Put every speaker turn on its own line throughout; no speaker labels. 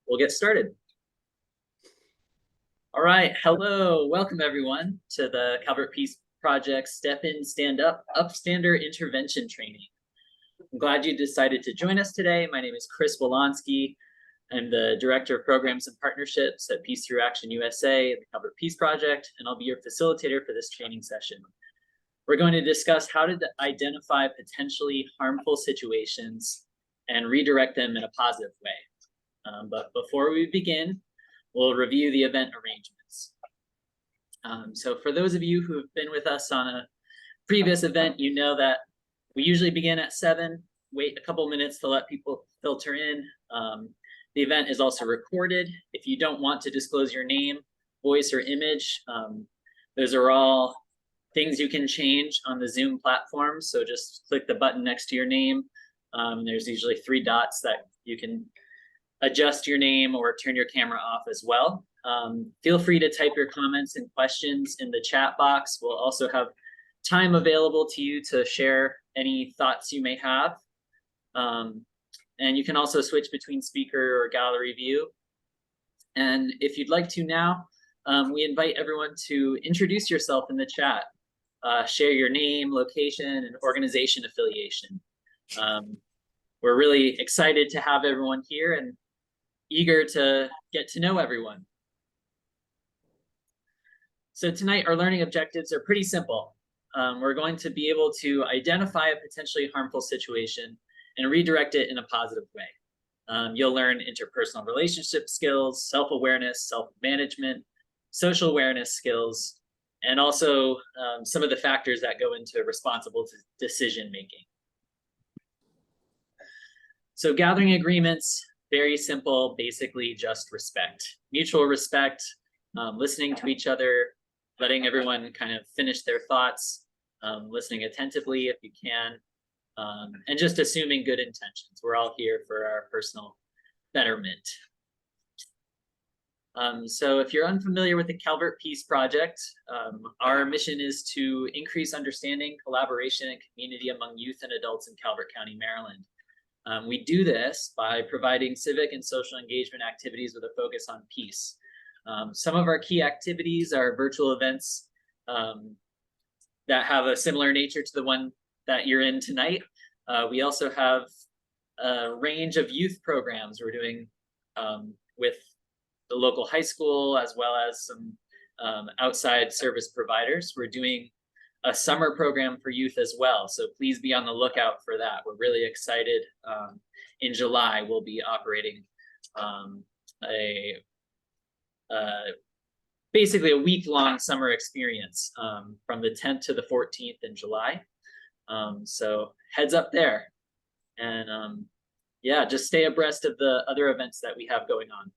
we'll get started. All right, hello, welcome everyone to the Calvert Peace Project Step In, Stand Up, Upstander Intervention training. I'm glad you decided to join us today. My name is Chris Wolonsky. I'm the Director of Programs and Partnerships at Peace Through Action USA and the Calvert Peace Project, and I'll be your facilitator for this training session. We're going to discuss how to identify potentially harmful situations and redirect them in a positive way. But before we begin, we'll review the event arrangements. So for those of you who have been with us on a previous event, you know that we usually begin at 7, wait a couple minutes to let people filter in. The event is also recorded. If you don't want to disclose your name, voice, or image, those are all things you can change on the Zoom platform. So just click the button next to your name. There's usually 3 dots that you can adjust your name or turn your camera off as well. Feel free to type your comments and questions in the chat box. We'll also have time available to you to share any thoughts you may have. And you can also switch between speaker or gallery view. And if you'd like to now, we invite everyone to introduce yourself in the chat. Share your name, location, and organization affiliation. We're really excited to have everyone here and eager to get to know everyone. So tonight, our learning objectives are pretty simple. We're going to be able to identify a potentially harmful situation and redirect it in a positive way. You'll learn interpersonal relationship skills, self-awareness, self-management, social awareness skills, and also some of the factors that go into responsible decision-making. So gathering agreements, very simple, basically just respect. Mutual respect, listening to each other, letting everyone kind of finish their thoughts, listening attentively if you can, and just assuming good intentions. We're all here for our personal betterment. So if you're unfamiliar with the Calvert Peace Project, our mission is to increase understanding, collaboration, and community among youth and adults in Calvert County, Maryland. We do this by providing civic and social engagement activities with a focus on peace. Some of our key activities are virtual events that have a similar nature to the one that you're in tonight. We also have a range of youth programs we're doing with the local high school, as well as some outside service providers. We're doing a summer program for youth as well, so please be on the lookout for that. We're really excited. In July, we'll be operating basically a week-long summer experience from the 10th to the 14th in July. So heads up there. And yeah, just stay abreast of the other events that we have going on.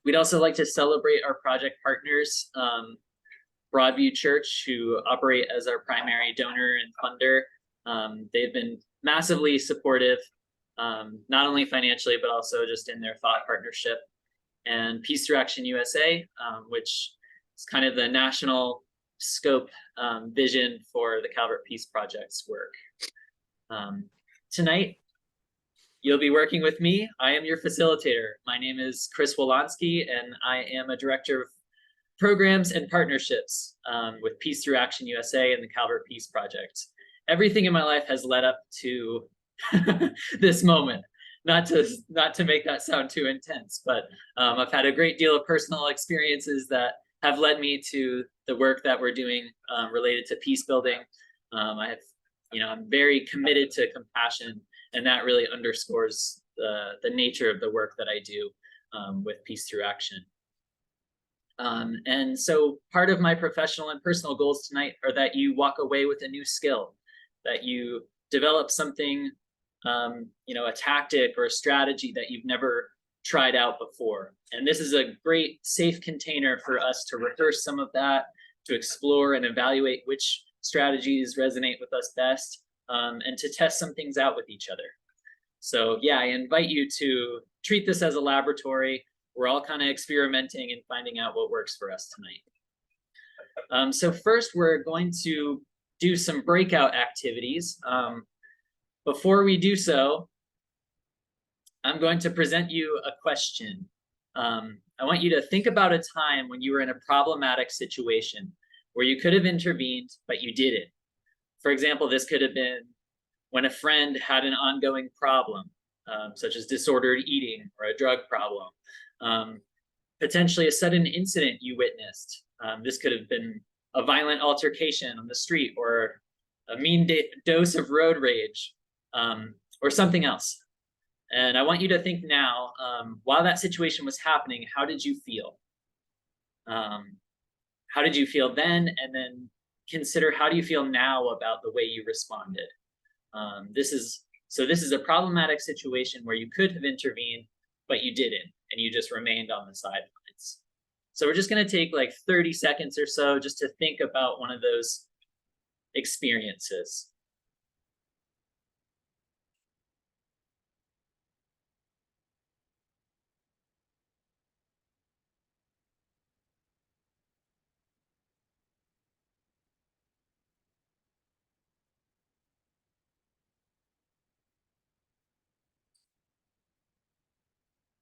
We'd also like to celebrate our project partners, Broadview Church, who operate as our primary donor and funder. They've been massively supportive, not only financially, but also just in their thought partnership. And Peace Through Action USA, which is kind of the national scope vision for the Calvert Peace Project's work. Tonight, you'll be working with me. I am your facilitator. My name is Chris Wolonsky, and I am a director of programs and partnerships with Peace Through Action USA and the Calvert Peace Project. Everything in my life has led up to this moment. Not to make that sound too intense, but I've had a great deal of personal experiences that have led me to the work that we're doing related to peace building. I'm very committed to compassion, and that really underscores the nature of the work that I do with Peace Through Action. And so part of my professional and personal goals tonight are that you walk away with a new skill, that you develop something, a tactic or a strategy that you've never tried out before. And this is a great safe container for us to rehearse some of that, to explore and evaluate which strategies resonate with us best, and to test some things out with each other. So yeah, I invite you to treat this as a laboratory. We're all kind of experimenting and finding out what works for us tonight. So first, we're going to do some breakout activities. Before we do so, I'm going to present you a question. I want you to think about a time when you were in a problematic situation where you could have intervened, but you didn't. For example, this could have been when a friend had an ongoing problem, such as disordered eating or a drug problem, potentially a sudden incident you witnessed. This could have been a violent altercation on the street or a mean dose of road rage, or something else. And I want you to think now, while that situation was happening, how did you feel? How did you feel then? And then consider, how do you feel now about the way you responded? This is a problematic situation where you could have intervened, but you didn't, and you just remained on the sidelines. So we're just going to take like 30 seconds or so just to think about one of those experiences.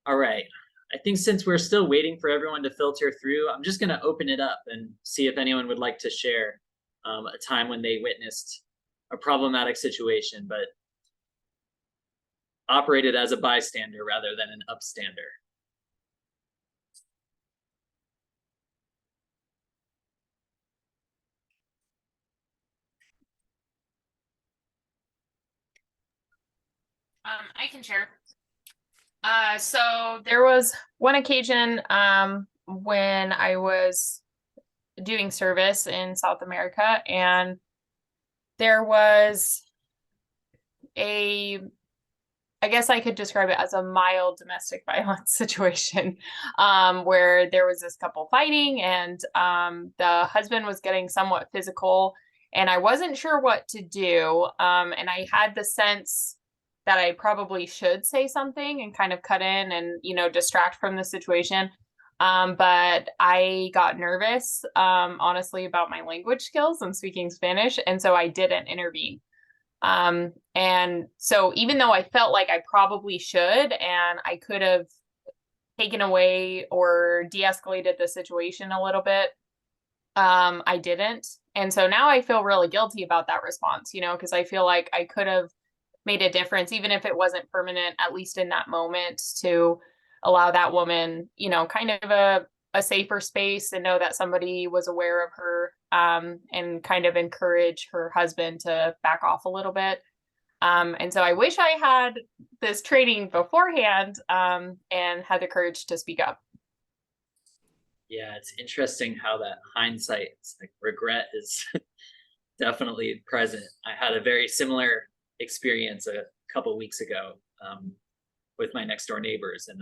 All right. I think since we're still waiting for everyone to filter through, I'm just going to open it up and see if anyone would like to share a time when they witnessed a problematic situation, but operated as a bystander rather than an upstander.
I can share. So there was one occasion when I was doing service in South America, and there was I guess I could describe it as a mild domestic violence situation, where there was this couple fighting, and the husband was getting somewhat physical, and I wasn't sure what to do. And I had the sense that I probably should say something and kind of cut in and, distract from the situation. But I got nervous, honestly, about my language skills and speaking Spanish. And so I didn't intervene. And so even though I felt like I probably should, and I could have taken away or de-escalated the situation a little bit, I didn't. And so now I feel really guilty about that response, because I feel like I could have made a difference, even if it wasn't permanent, at least in that moment, to allow that woman, kind of a safer space, and know that somebody was aware of her, and kind of encourage her husband to back off a little bit. And so I wish I had this training beforehand, and had the courage to speak up.
Yeah, it's interesting how that hindsight, like regret, is definitely present. I had a very similar experience a couple weeks ago, with my next door neighbors, and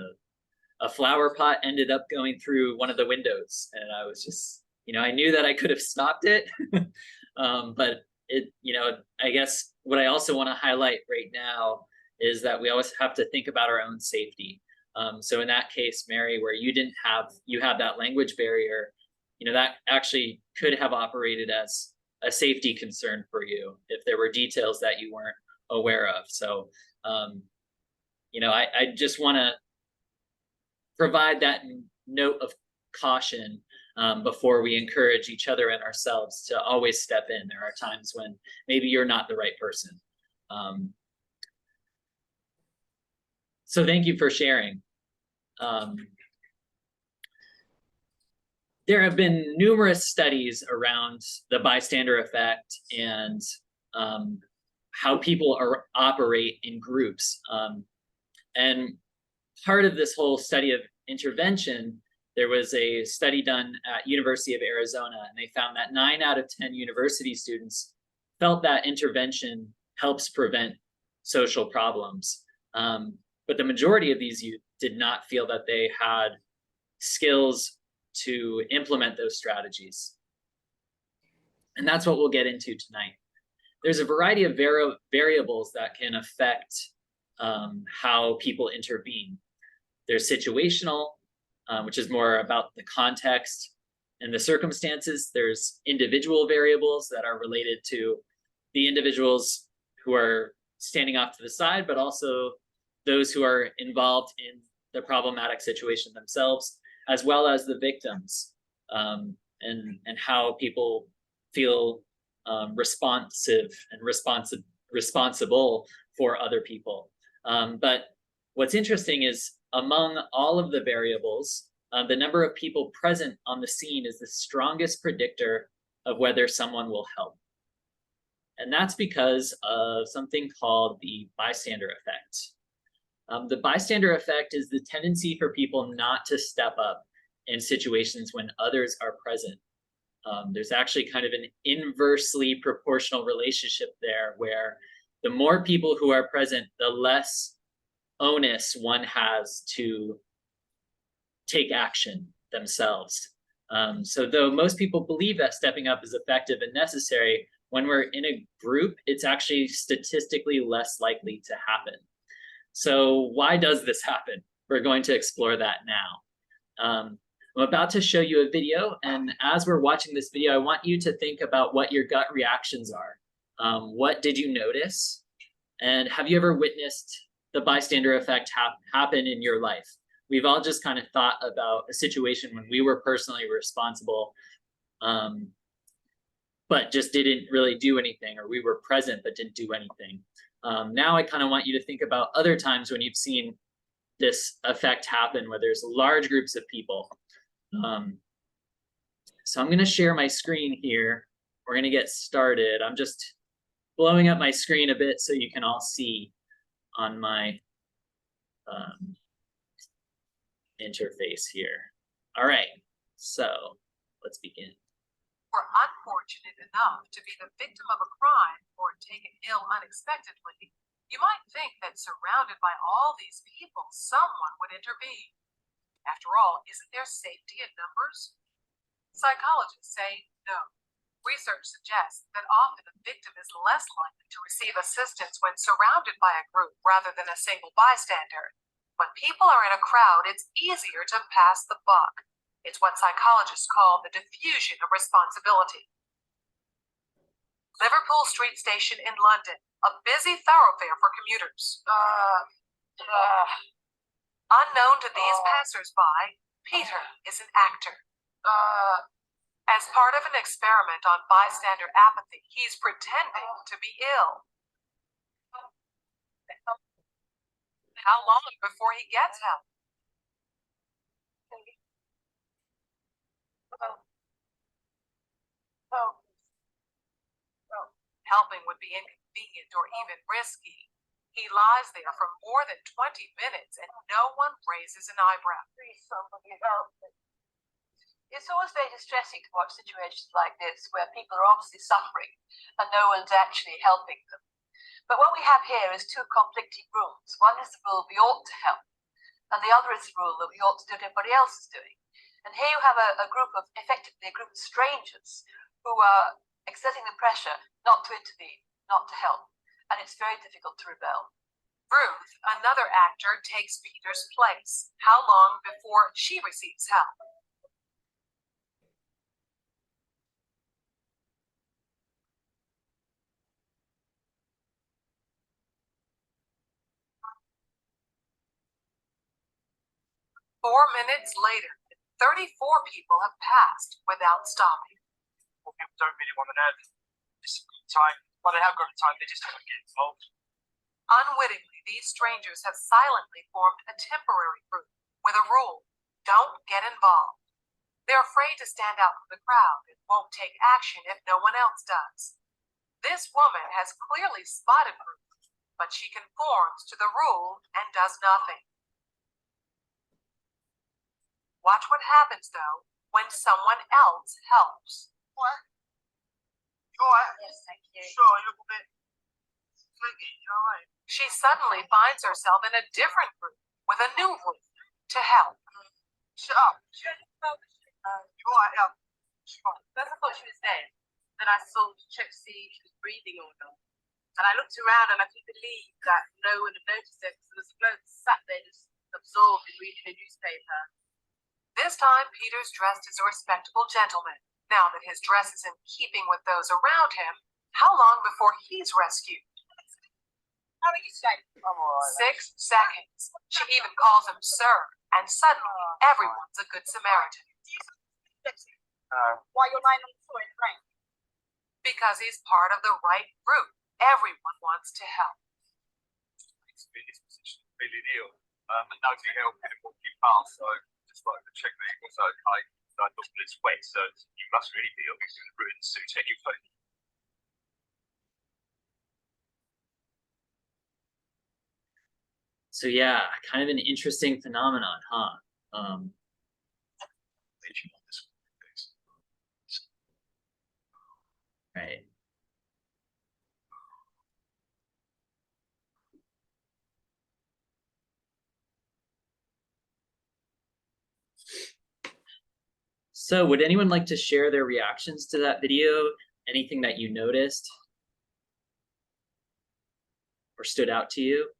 a flower pot ended up going through one of the windows, and I was just, I knew that I could have stopped it, but it, I guess what I also want to highlight right now is that we always have to think about our own safety. So in that case, Mary, where you had that language barrier, that actually could have operated as a safety concern for you if there were details that you weren't aware of. So, I just want to provide that note of caution, before we encourage each other and ourselves to always step in. There are times when maybe you're not the right person. So thank you for sharing. There have been numerous studies around the bystander effect and how people operate in groups. And part of this whole study of intervention, there was a study done at University of Arizona, and they found that 9 out of 10 university students felt that intervention helps prevent social problems. But the majority of these youth did not feel that they had skills to implement those strategies. And that's what we'll get into tonight. There's a variety of variables that can affect how people intervene. There's situational, which is more about the context and the circumstances. There's individual variables that are related to the individuals who are standing off to the side, but also those who are involved in the problematic situation themselves, as well as the victims, and how people feel responsive and responsible for other people. But what's interesting is among all of the variables, the number of people present on the scene is the strongest predictor of whether someone will help. And that's because of something called the bystander effect. The bystander effect is the tendency for people not to step up in situations when others are present. There's actually kind of an inversely proportional relationship there, where the more people who are present, the less onus one has to take action themselves. So though most people believe that stepping up is effective and necessary, when we're in a group, it's actually statistically less likely to happen. So why does this happen? We're going to explore that now. I'm about to show you a video, and as we're watching this video, I want you to think about what your gut reactions are. What did you notice? And have you ever witnessed the bystander effect happen in your life? We've all just kind of thought about a situation when we were personally responsible, but just didn't really do anything, or we were present but didn't do anything. Now I kind of want you to think about other times when you've seen this effect happen, where there's large groups of people. So I'm going to share my screen here. We're going to get started. I'm just blowing up my screen a bit so you can all see on my interface here. All right, so let's begin.
Were unfortunate enough to be the victim of a crime or taken ill unexpectedly, you might think that surrounded by all these people, someone would intervene. After all, isn't there safety in numbers? Psychologists say no. Research suggests that often a victim is less likely to receive assistance when surrounded by a group rather than a single bystander. When people are in a crowd, it's easier to pass the buck. It's what psychologists call the diffusion of responsibility. Liverpool Street Station in London, a busy thoroughfare for commuters. Unknown to these passers-by, Peter is an actor. As part of an experiment on bystander apathy, he's pretending to be ill. How long before he gets help? Helping would be inconvenient or even risky. He lies there for more than 20 minutes and no one raises an eyebrow. Please, somebody help me.
It's always very distressing to watch situations like this where people are obviously suffering and no one's actually helping them. But what we have here is two conflicting rules. One is the rule we ought to help, and the other is the rule that we ought to do what everybody else is doing. And here you have a group of, effectively, a group of strangers who are exerting the pressure not to intervene, not to help. And it's very difficult to rebel.
Ruth, another actor, takes Peter's place. How long before she receives help? Minutes later, 34 people have passed without stopping.
Well, people don't really want to know this time. Well, they have got the time, they just don't want to get involved.
Unwittingly, these strangers have silently formed a temporary group with a rule: don't get involved. They're afraid to stand out from the crowd and won't take action if no one else does. This woman has clearly spotted Ruth, but she conforms to the rule and does nothing. Watch what happens, though, when someone else helps.
What? You alright?
Yes, thank you.
Sure, you look a bit flaky, you alright?
She suddenly finds herself in a different group with a new Ruth to help.
Shut up. You alright, yeah.
First I thought she was dead. Then I saw to check to see if she was breathing or not. And I looked around and I couldn't believe that no one had noticed it, because there was a bloke sat there just absorbed in reading a newspaper.
This time, Peter's dressed as a respectable gentleman. Now that his dress is in keeping with those around him, how long before he's rescued?
How are you today?
I'm alright.
6 seconds. She even calls him sir, and suddenly everyone's a good Samaritan
Why you're lying on the floor in the rain?
because he's part of the right group. Everyone wants to help.
It's been this position really ill. And nobody helped him walk him past, so just like to check that he was okay. I thought it was wet, so you must really be ill. He's in a ruined suit anyway.
So yeah, kind of an interesting phenomenon, huh? Right. So would anyone like to share their reactions to that video? Anything that you noticed or stood out to you?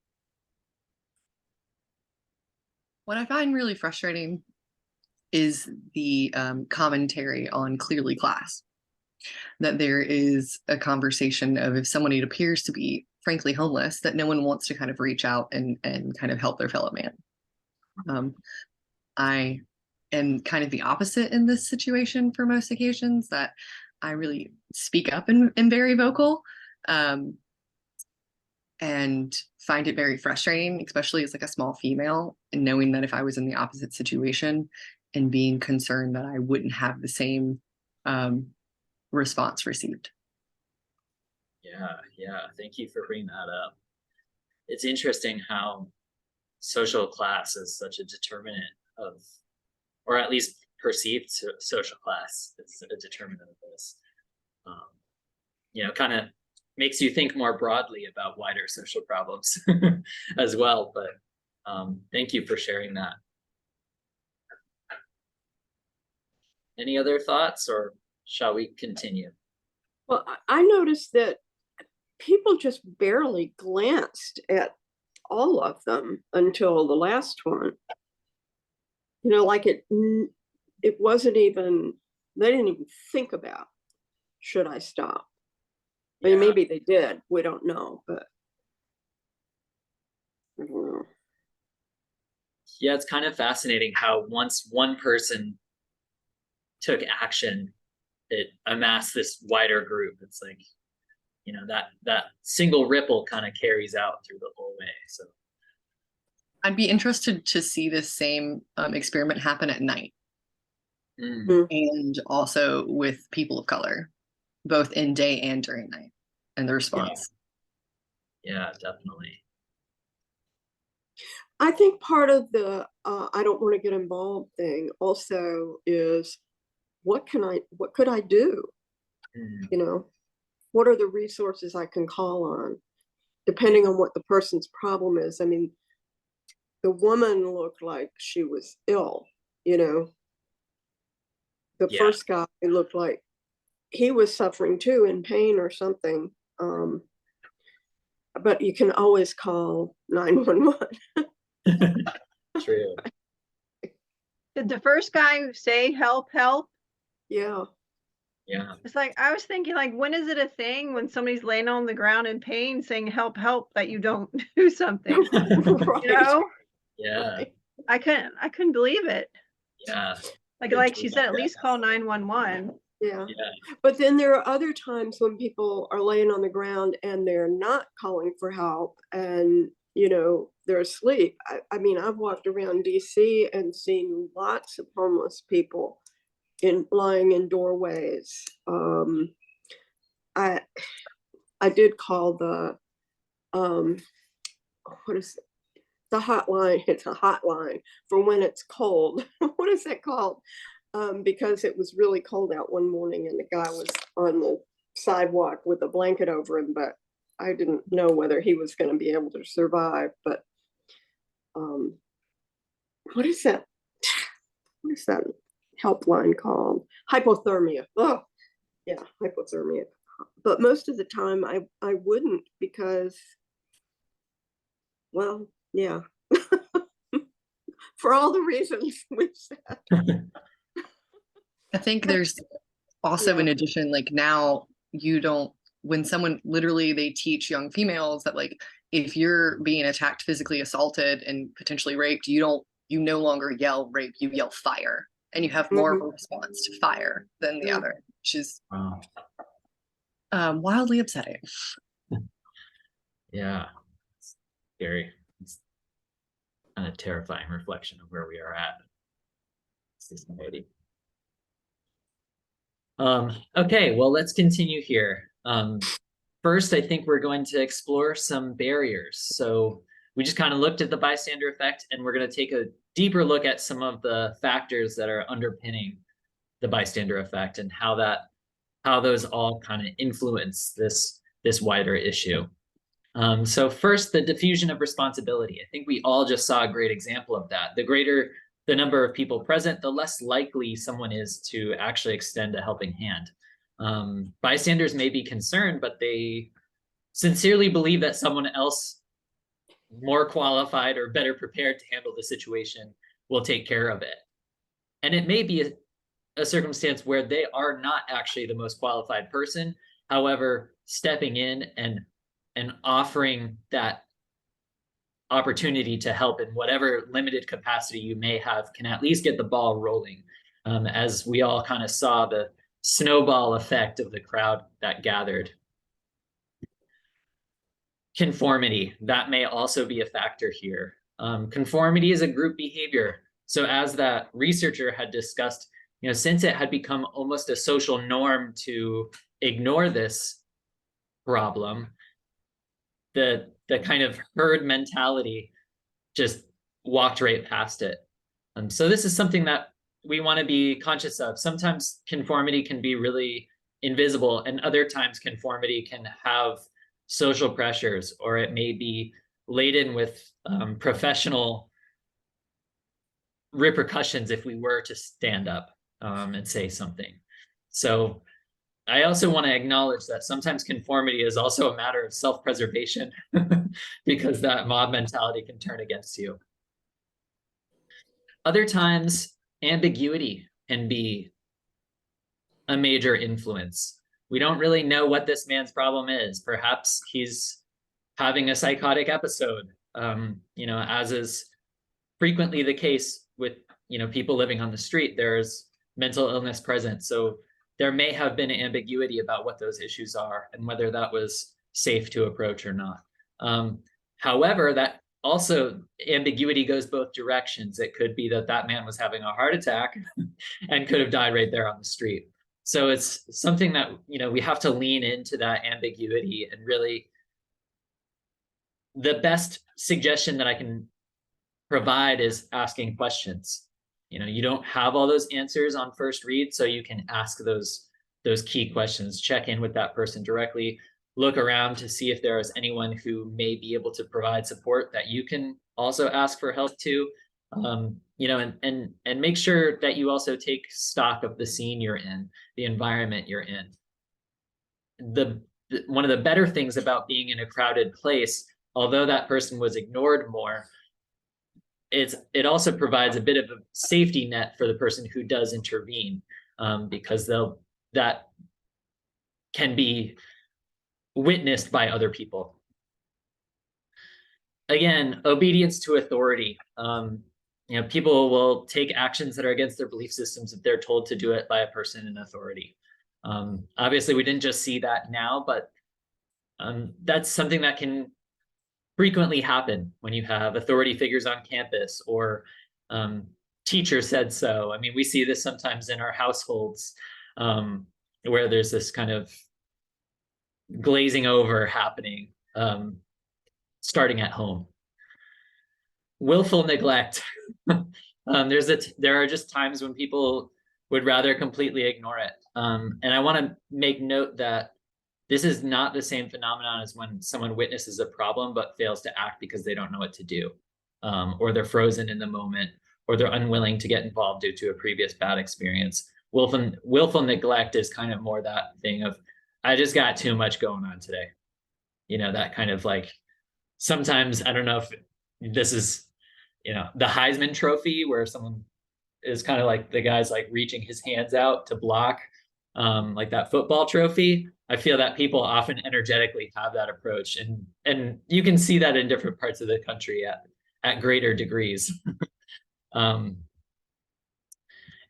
What I find really frustrating is the commentary on clearly class. That there is a conversation of if somebody appears to be frankly homeless, that no one wants to kind of reach out and kind of help their fellow man. I am kind of the opposite in this situation for most occasions, that I really speak up and am very vocal. And find it very frustrating, especially as like a small female, and knowing that if I was in the opposite situation and being concerned that I wouldn't have the same response received.
Yeah, thank you for bringing that up. It's interesting how social class is such a determinant of, or at least perceived social class is a determinant of this. Kind of makes you think more broadly about wider social problems as well. But thank you for sharing that. Any other thoughts, or shall we continue?
Well, I noticed that people just barely glanced at all of them until the last one. Like it wasn't even, they didn't even think about, should I stop? I mean, maybe they did, we don't know, but I don't know.
Yeah, it's kind of fascinating how once one person took action, it amassed this wider group. It's like, that single ripple kind of carries out through the whole way. So
I'd be interested to see this same experiment happen at night.
Mm.
And also with people of color, both in day and during night, and the response.
Yeah,
definitely.
I think part of the I don't want to get involved thing also is what could I do? What are the resources I can call on, depending on what the person's problem is? I mean, the woman looked like she was ill, The first guy looked like he was suffering too, in pain or something. But you can always call 911.
True.
Did the first guy say help?
Yeah.
It's like, I was thinking, like, when is it a thing when somebody's laying on the ground in pain saying help, that you don't do something?
Right.
Yeah.
Right.
I couldn't believe it.
Yeah.
Like she said, at least call 911.
Yeah. But then there are other times when people are laying on the ground and they're not calling for help, and they're asleep. I mean, I've walked around DC and seen lots of homeless people lying in doorways. I did call the what is it? The hotline. It's a hotline for when it's cold. What is that called? Because it was really cold out one morning and the guy was on the sidewalk with a blanket over him, but I didn't know whether he was going to be able to survive. But what is that? What is that helpline called? Hypothermia. Oh, yeah, hypothermia. But most of the time I wouldn't, because, well, yeah, for all the reasons we've said.
I think there's also, in addition, like now you don't, when someone literally, they teach young females that like, if you're being attacked, physically assaulted, and potentially raped, you no longer yell rape, you yell fire, and you have more of a response to fire than the other, which is wildly upsetting.
Yeah, it's scary. It's kind of terrifying reflection of where we are at society. Okay, well, let's continue here. First, I think we're going to explore some barriers. So we just kind of looked at the bystander effect, and we're going to take a deeper look at some of the factors that are underpinning the bystander effect and how those all kind of influence this wider issue. So first, the diffusion of responsibility. I think we all just saw a great example of that. The greater the number of people present, the less likely someone is to actually extend a helping hand. Bystanders may be concerned, but they sincerely believe that someone else more qualified or better prepared to handle the situation will take care of it. And it may be a circumstance where they are not actually the most qualified person. However, stepping in and offering that opportunity to help in whatever limited capacity you may have can at least get the ball rolling. As we all kind of saw the snowball effect of the crowd that gathered. Conformity, that may also be a factor here. Conformity is a group behavior. So as that researcher had discussed, since it had become almost a social norm to ignore this problem, the kind of herd mentality just walked right past it. So this is something that we want to be conscious of. Sometimes conformity can be really invisible, and other times conformity can have social pressures, or it may be laden with professional repercussions if we were to stand up and say something. So I also want to acknowledge that sometimes conformity is also a matter of self-preservation because that mob mentality can turn against you. Other times, ambiguity can be a major influence. We don't really know what this man's problem is. Perhaps he's having a psychotic episode, as is frequently the case with, people living on the street. There's mental illness present. So there may have been ambiguity about what those issues are and whether that was safe to approach or not. However, that also ambiguity goes both directions. It could be that that man was having a heart attack and could have died right there on the street. So it's something that, we have to lean into that ambiguity, and really the best suggestion that I can provide is asking questions. You don't have all those answers on first read, so you can ask those key questions, check in with that person directly, look around to see if there is anyone who may be able to provide support that you can also ask for help to, and make sure that you also take stock of the scene you're in, the environment you're in. One of the better things about being in a crowded place, although that person was ignored more, it also provides a bit of a safety net for the person who does intervene, because that can be witnessed by other people. Again, obedience to authority. People will take actions that are against their belief systems if they're told to do it by a person in authority. Obviously, we didn't just see that now, but that's something that can frequently happen when you have authority figures on campus, or teacher said so. I mean, we see this sometimes in our households, where there's this kind of glazing over happening, starting at home. Willful neglect. There are just times when people would rather completely ignore it. And I want to make note that this is not the same phenomenon as when someone witnesses a problem but fails to act because they don't know what to do, or they're frozen in the moment, or they're unwilling to get involved due to a previous bad experience. Willful neglect is kind of more that thing of, I just got too much going on today. That kind of like, sometimes, I don't know if this is, the Heisman Trophy, where someone is kind of like, the guy's like reaching his hands out to block. like that football trophy. I feel that people often energetically have that approach, and you can see that in different parts of the country at greater degrees. um,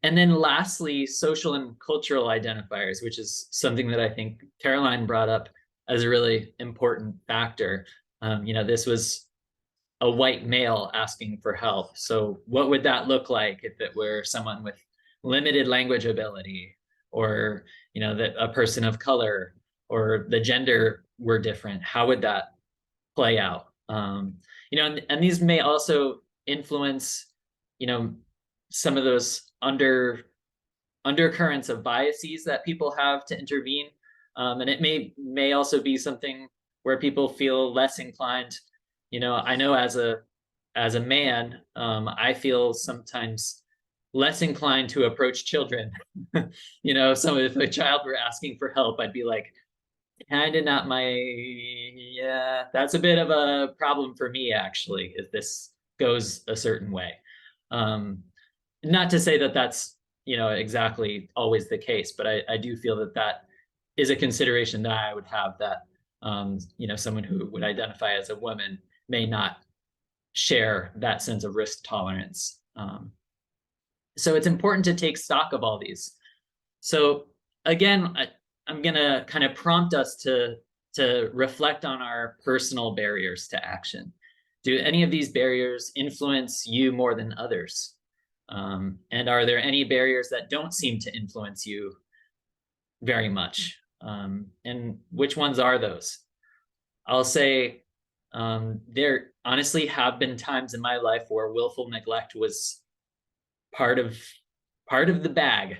and then lastly, social and cultural identifiers, which is something that I think Caroline brought up as a really important factor. This was a white male asking for help. So what would that look like if it were someone with limited language ability, or that a person of color, or the gender were different? How would that play out? And these may also influence some of those undercurrents of biases that people have to intervene. And it may also be something where people feel less inclined. I know as a man, I feel sometimes less inclined to approach children. So if a child were asking for help, I'd be like, kind of not yeah, that's a bit of a problem for me, actually, if this goes a certain way. Not to say that that's, exactly always the case, but I do feel that is a consideration that I would have, that, someone who would identify as a woman may not share that sense of risk tolerance. So it's important to take stock of all these. So again, I'm going to kind of prompt us to reflect on our personal barriers to action. Do any of these barriers influence you more than others? And are there any barriers that don't seem to influence you very much? And which ones are those? I'll say there honestly have been times in my life where willful neglect was part of the bag.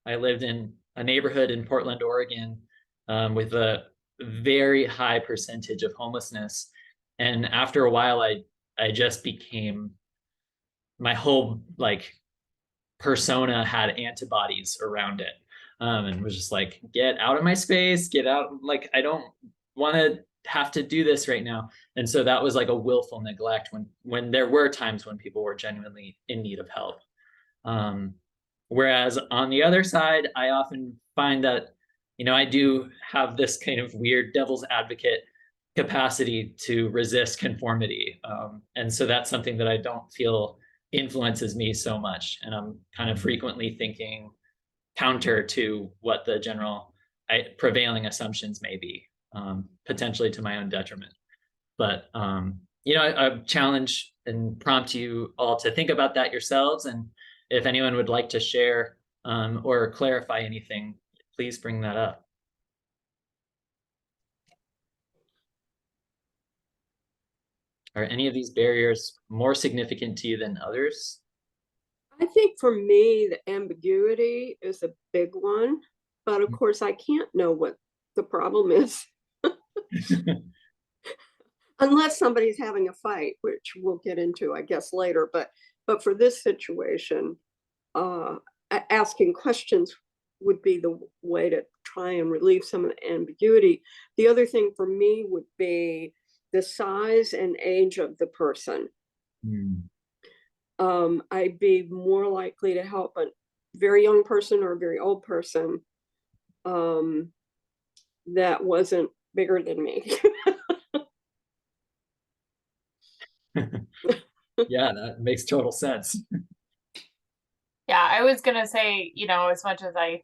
I lived in a neighborhood in Portland, Oregon, with a very high percentage of homelessness. And after a while, I just became, my whole persona had antibodies around it, and was just like, get out of my space, get out. I don't want to have to do this right now. And so that was like a willful neglect when there were times when people were genuinely in need of help. Whereas on the other side, I often find that, I do have this kind of weird devil's advocate capacity to resist conformity. And so that's something that I don't feel influences me so much. And I'm kind of frequently thinking counter to what the general prevailing assumptions may be, potentially to my own detriment. But, I challenge and prompt you all to think about that yourselves. And if anyone would like to share or clarify anything, please bring that up. Are any of these barriers more significant to you than others?
I think for me, the ambiguity is a big one, but of course I can't know what the problem is unless somebody's having a fight, which we'll get into, I guess, later. But for this situation, asking questions would be the way to try and relieve some of the ambiguity. The other thing for me would be the size and age of the person. I'd be more likely to help a very young person or a very old person that wasn't bigger than me.
Yeah, that makes total sense.
Yeah, I was gonna say, as much as I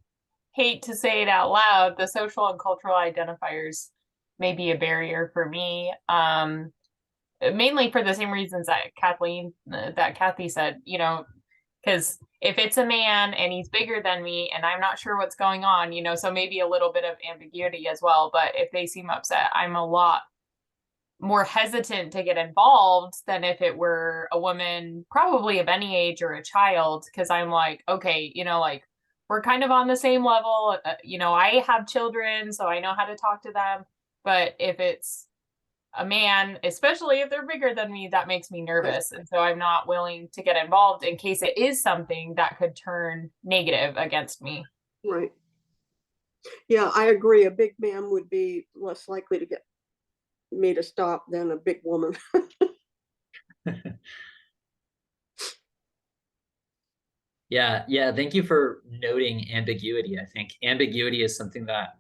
hate to say it out loud, the social and cultural identifiers may be a barrier for me. Mainly for the same reasons that Kathy said, because if it's a man and he's bigger than me and I'm not sure what's going on, so maybe a little bit of ambiguity as well. But if they seem upset, I'm a lot more hesitant to get involved than if it were a woman, probably of any age, or a child, because I'm like, okay, we're kind of on the same level. I have children, so I know how to talk to them. But if it's a man, especially if they're bigger than me, that makes me nervous. And so I'm not willing to get involved in case it is something that could turn negative against me.
Right. Yeah, I agree. A big man would be less likely to get me to stop than a big woman.
Yeah. Thank you for noting ambiguity. I think ambiguity is something that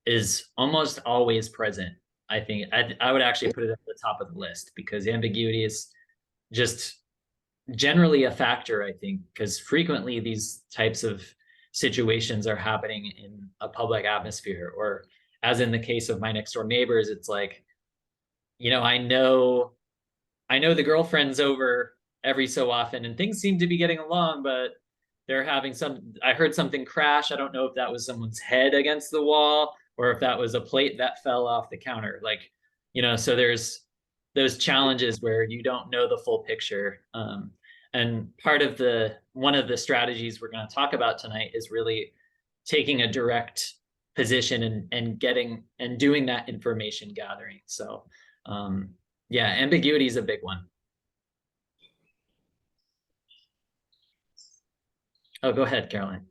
is almost always present. I think I would actually put it at the top of the list because ambiguity is just generally a factor, I think, because frequently these types of situations are happening in a public atmosphere, or as in the case of my next door neighbors, it's like, I know the girlfriend's over every so often and things seem to be getting along, but I heard something crash. I don't know if that was someone's head against the wall or if that was a plate that fell off the counter. Like, so there's those challenges where you don't know the full picture. And one of the strategies we're going to talk about tonight is really taking a direct position and doing that information gathering. So, yeah, ambiguity is a big one. Oh, go ahead, Caroline.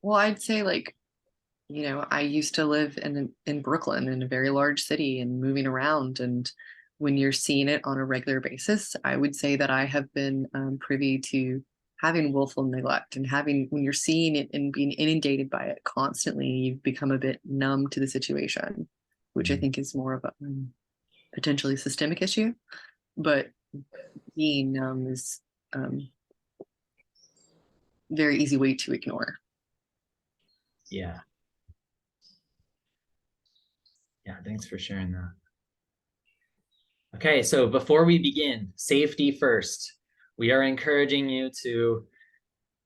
Well, I'd say I used to live in Brooklyn, in a very large city, and moving around. And when you're seeing it on a regular basis, I would say that I have been privy to having willful neglect, and when you're seeing it and being inundated by it constantly, you've become a bit numb to the situation, which I think is more of a potentially systemic issue. But being numb is very easy way to ignore.
Yeah, thanks for sharing that. Okay, so before we begin, safety first. We are encouraging you to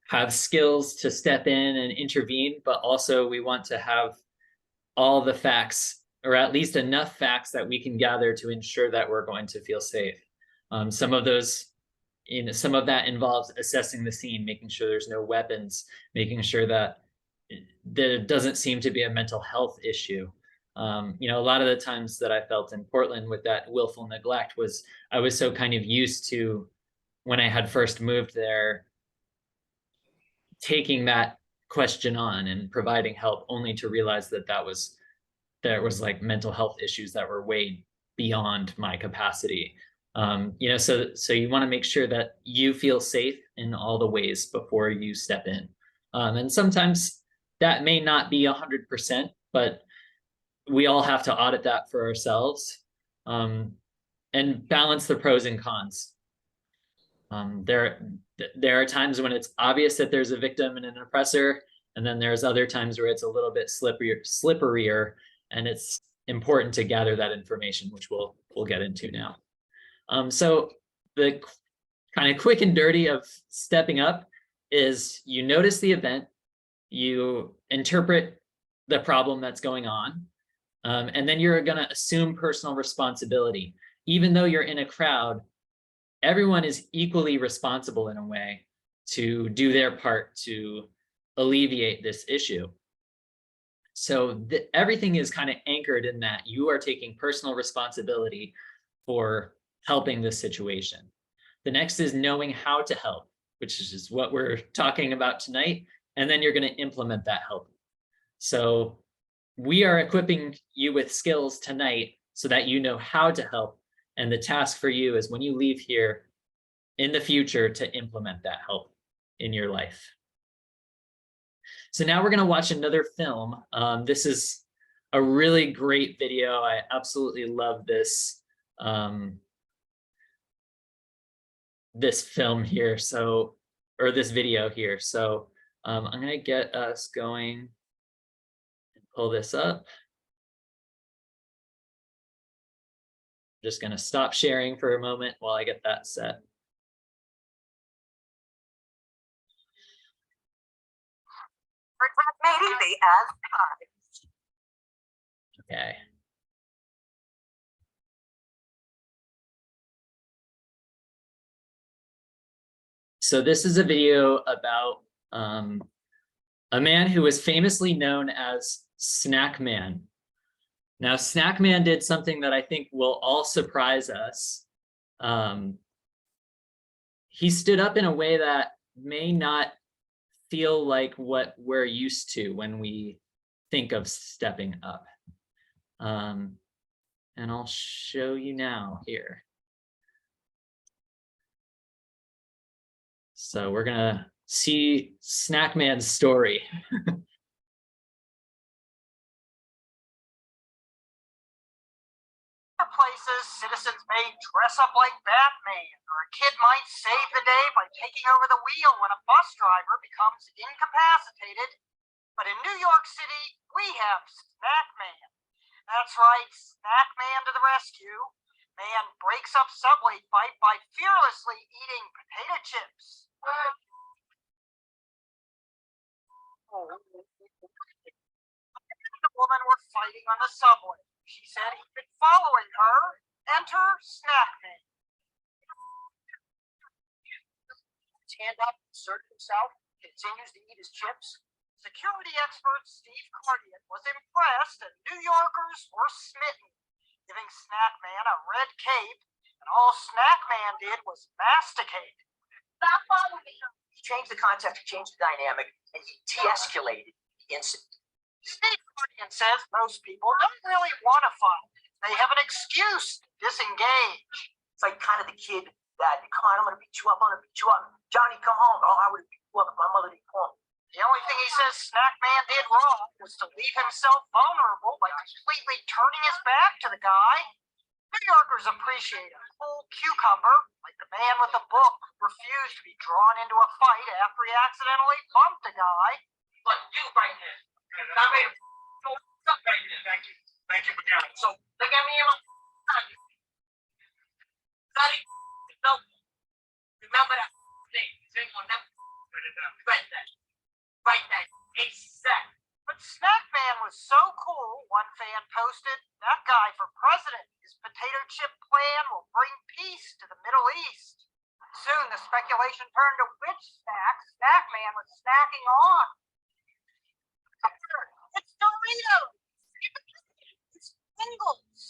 have skills to step in and intervene, but also we want to have all the facts, or at least enough facts that we can gather to ensure that we're going to feel safe. Some of that involves assessing the scene, making sure there's no weapons, making sure that there doesn't seem to be a mental health issue. A lot of the times that I felt in Portland with that willful neglect was I was so kind of used to, when I had first moved there, taking that question on and providing help, only to realize that there was like mental health issues that were way beyond my capacity. So you want to make sure that you feel safe in all the ways before you step in. And sometimes that may not be 100%, but we all have to audit that for ourselves, and balance the pros and cons. There are times when it's obvious that there's a victim and an oppressor, and then there's other times where it's a little bit slipperier, and it's important to gather that information, which we'll get into now. So the kind of quick and dirty of stepping up is you notice the event, you interpret the problem that's going on, and then you're going to assume personal responsibility. Even though you're in a crowd, everyone is equally responsible in a way to do their part to alleviate this issue. So everything is kind of anchored in that you are taking personal responsibility for helping this situation. The next is knowing how to help, which is what we're talking about tonight. And then you're going to implement that help. So we are equipping you with skills tonight so that you know how to help. And the task for you is when you leave here in the future to implement that help in your life. So now we're going to watch another film. This is a really great video. I absolutely love this this film here. Or this video here. So I'm going to get us going and pull this up. Just going to stop sharing for a moment while I get that set. Okay. So this is a video about a man who was famously known as Snack Man. Now, Snack Man did something that I think will all surprise us. He stood up in a way that may not feel like what we're used to when we think of stepping up. And I'll show you now here. So we're gonna see Snackman's story.
Places, citizens may dress up like Batman, or a kid might save the day by taking over the wheel when a bus driver becomes incapacitated. But in New York City, we have Snackman. That's right, Snackman to the rescue. Man breaks up subway fight by fearlessly eating potato chips. The woman were fighting on the subway. She said he'd been following her. Enter Snackman. His hand up, inserted himself, continues to eat his chips. Security expert Steve Cardian was impressed, and New Yorkers were smitten, giving Snackman a red cape, and all Snackman did was masticate. Stop following me. He changed the context, he changed the dynamic, and he de-escalated the incident. Steve Cardian says most people don't really want to fight. They have an excuse to disengage. It's like kind of the kid that, come on, I'm going to beat you up, Johnny, come home. Oh, I would have beat you up if my mother didn't call me. The only thing he says Snackman did wrong was to leave himself vulnerable by completely turning his back to the guy. New Yorkers appreciate a cool cucumber, like the man with the book who refused to be drawn into a fight after he accidentally bumped a guy. But you right there. I made him up right there. Thank you. Thank you for coming. So look at me in my Sonny, no. Remember that thing. You ain't gonna never write that. Write that. Exact. But Snackman was so cool, one fan posted, that guy for president. His potato chip plan will bring peace to the Middle East. Soon the speculation turned to which Snackman was snacking on. It's Doritos! It's Pringles!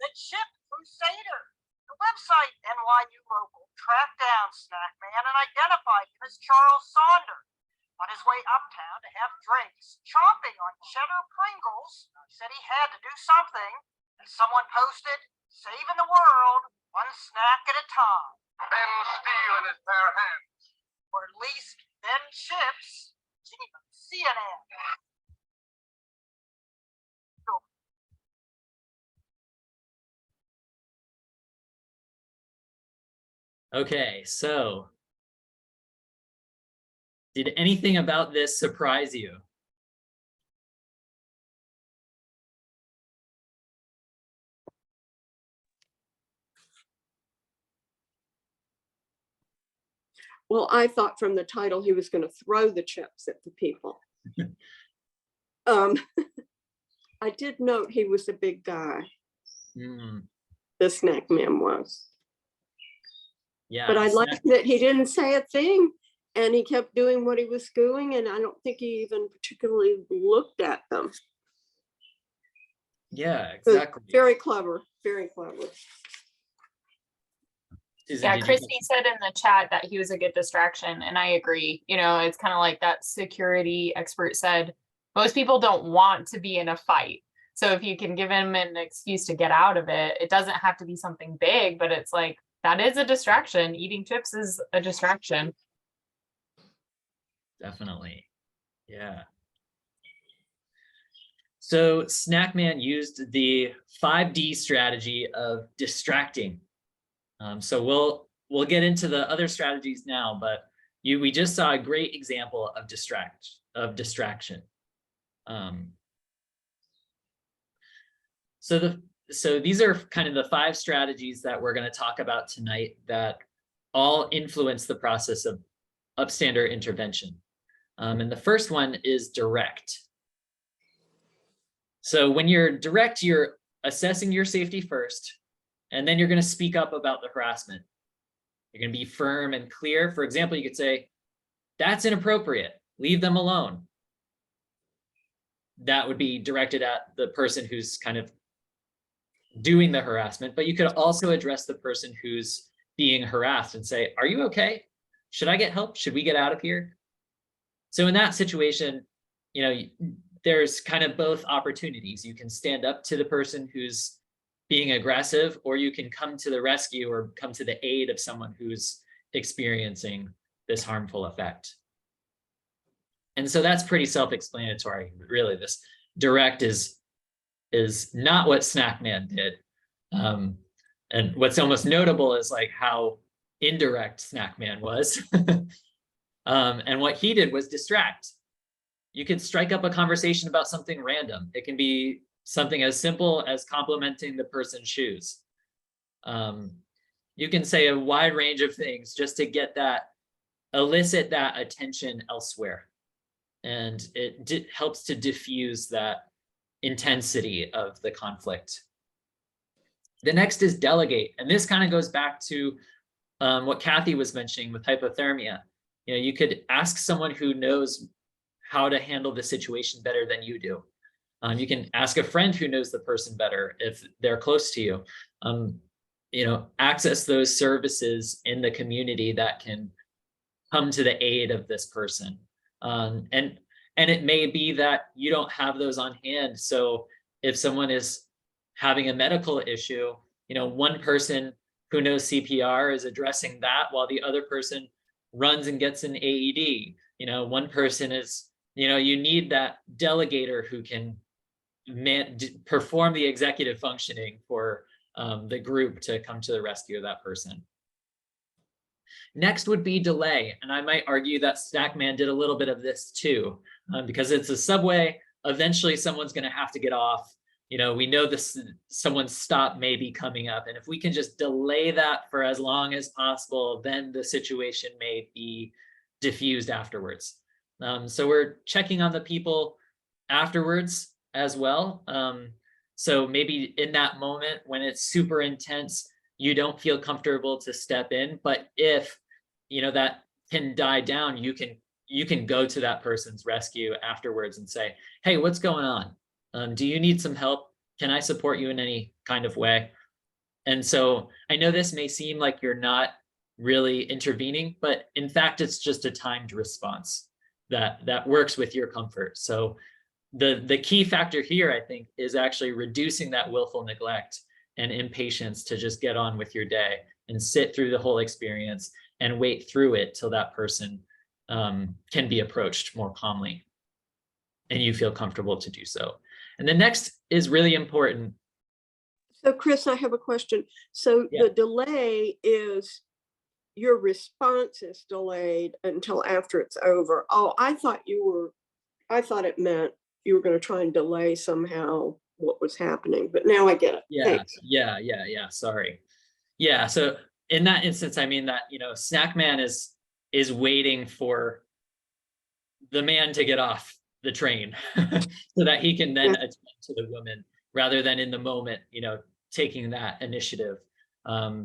The Chip Crusader! The website NYU Local tracked down Snackman and identified him as Charles Saunders. On his way uptown to have drinks, chomping on cheddar Pringles, he said he had to do something, and someone posted, saving the world, one snack at a time. Ben Steele in his bare hands. Or at least Ben Chips. CNN.
Okay, so did anything about this surprise you?
Well, I thought from the title he was going to throw the chips at the people. I did note he was a big guy. The Snackman was.
Yeah.
But I liked that he didn't say a thing and he kept doing what he was doing, and I don't think he even particularly looked at them.
Yeah, exactly.
Very clever, very clever.
Yeah, Christy said in the chat that he was a good distraction, and I agree. You know, it's kind of like that security expert said, most people don't want to be in a fight. So if you can give him an excuse to get out of it, it doesn't have to be something big, but it's like, that is a distraction. Eating chips is a distraction.
Definitely. Yeah. So Snackman used the 5D strategy of distracting. So we'll get into the other strategies now, but we just saw a great example of distraction. So these are kind of the 5 strategies that we're going to talk about tonight that all influence the process of Upstander intervention. And the first one is direct. So when you're direct, you're assessing your safety first, and then you're going to speak up about the harassment. You're going to be firm and clear. For example, you could say, that's inappropriate. Leave them alone. That would be directed at the person who's kind of doing the harassment, but you could also address the person who's being harassed and say, are you okay? Should I get help? Should we get out of here? So in that situation, you know, there's kind of both opportunities. You can stand up to the person who's being aggressive, or you can come to the rescue or come to the aid of someone who's experiencing this harmful effect. And so that's pretty self-explanatory, really. This direct is not what Snack Man did. And what's almost notable is like how indirect Snack Man was. And what he did was distract. You could strike up a conversation about something random. It can be something as simple as complimenting the person's shoes. You can say a wide range of things just to get that, elicit that attention elsewhere. And it helps to diffuse that intensity of the conflict. The next is delegate. And this kind of goes back to what Kathy was mentioning with hypothermia. You know, you could ask someone who knows how to handle the situation better than you do. You can ask a friend who knows the person better if they're close to you. You know, access those services in the community that can come to the aid of this person. And it may be that you don't have those on hand. So if someone is having a medical issue, you know, one person who knows CPR is addressing that while the other person runs and gets an AED. You know, one person is, you know, you need that delegator who can perform the executive functioning for the group to come to the rescue of that person. Next would be delay. And I might argue that Snack Man did a little bit of this too, because it's a subway. Eventually someone's going to have to get off. You know, we know this, someone's stop may be coming up. And if we can just delay that for as long as possible, then the situation may be diffused afterwards. So we're checking on the people afterwards as well. So maybe in that moment when it's super intense, you don't feel comfortable to step in, but if, you know, that can die down, you can go to that person's rescue afterwards and say, hey, what's going on? Do you need some help? Can I support you in any kind of way? And so I know this may seem like you're not really intervening, but in fact, it's just a timed response that works with your comfort. So the key factor here, I think, is actually reducing that willful neglect and impatience to just get on with your day and sit through the whole experience and wait through it till that person can be approached more calmly and you feel comfortable to do so. And the next is really important.
So Chris, I have a question. So the delay is your response is delayed until after it's over. Oh, I thought it meant you were going to try and delay somehow what was happening, but now I get it.
Yeah.
Thanks.
Yeah. Sorry. Yeah. So in that instance, I mean that, you know, Snack Man is waiting for the man to get off the train so that he can then attend to the woman rather than in the moment, you know, taking that initiative.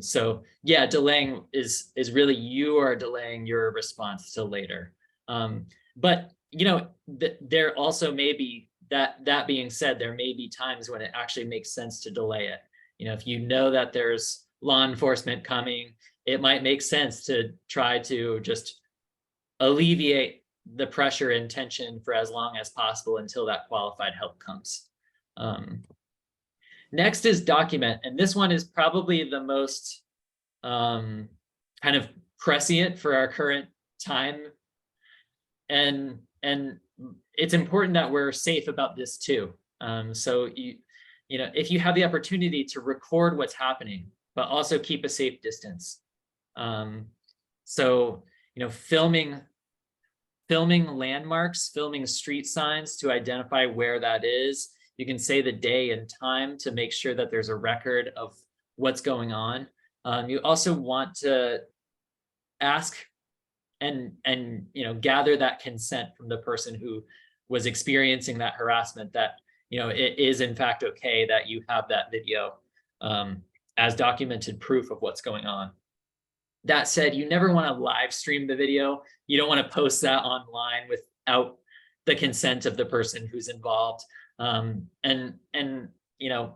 So yeah, delaying is really, you are delaying your response till later. But you know, there also may be that being said, there may be times when it actually makes sense to delay it. You know, if you know that there's law enforcement coming, it might make sense to try to just alleviate the pressure and tension for as long as possible until that qualified help comes. Next is document. And this one is probably the most kind of prescient for our current time. And it's important that we're safe about this too. So you know, if you have the opportunity to record what's happening, but also keep a safe distance. So, you know, filming landmarks, filming street signs to identify where that is. You can say the day and time to make sure that there's a record of what's going on. You also want to ask and you know, gather that consent from the person who was experiencing that harassment, that, you know, it is in fact okay that you have that video as documented proof of what's going on. That said, you never want to live stream the video. You don't want to post that online without the consent of the person who's involved. And you know,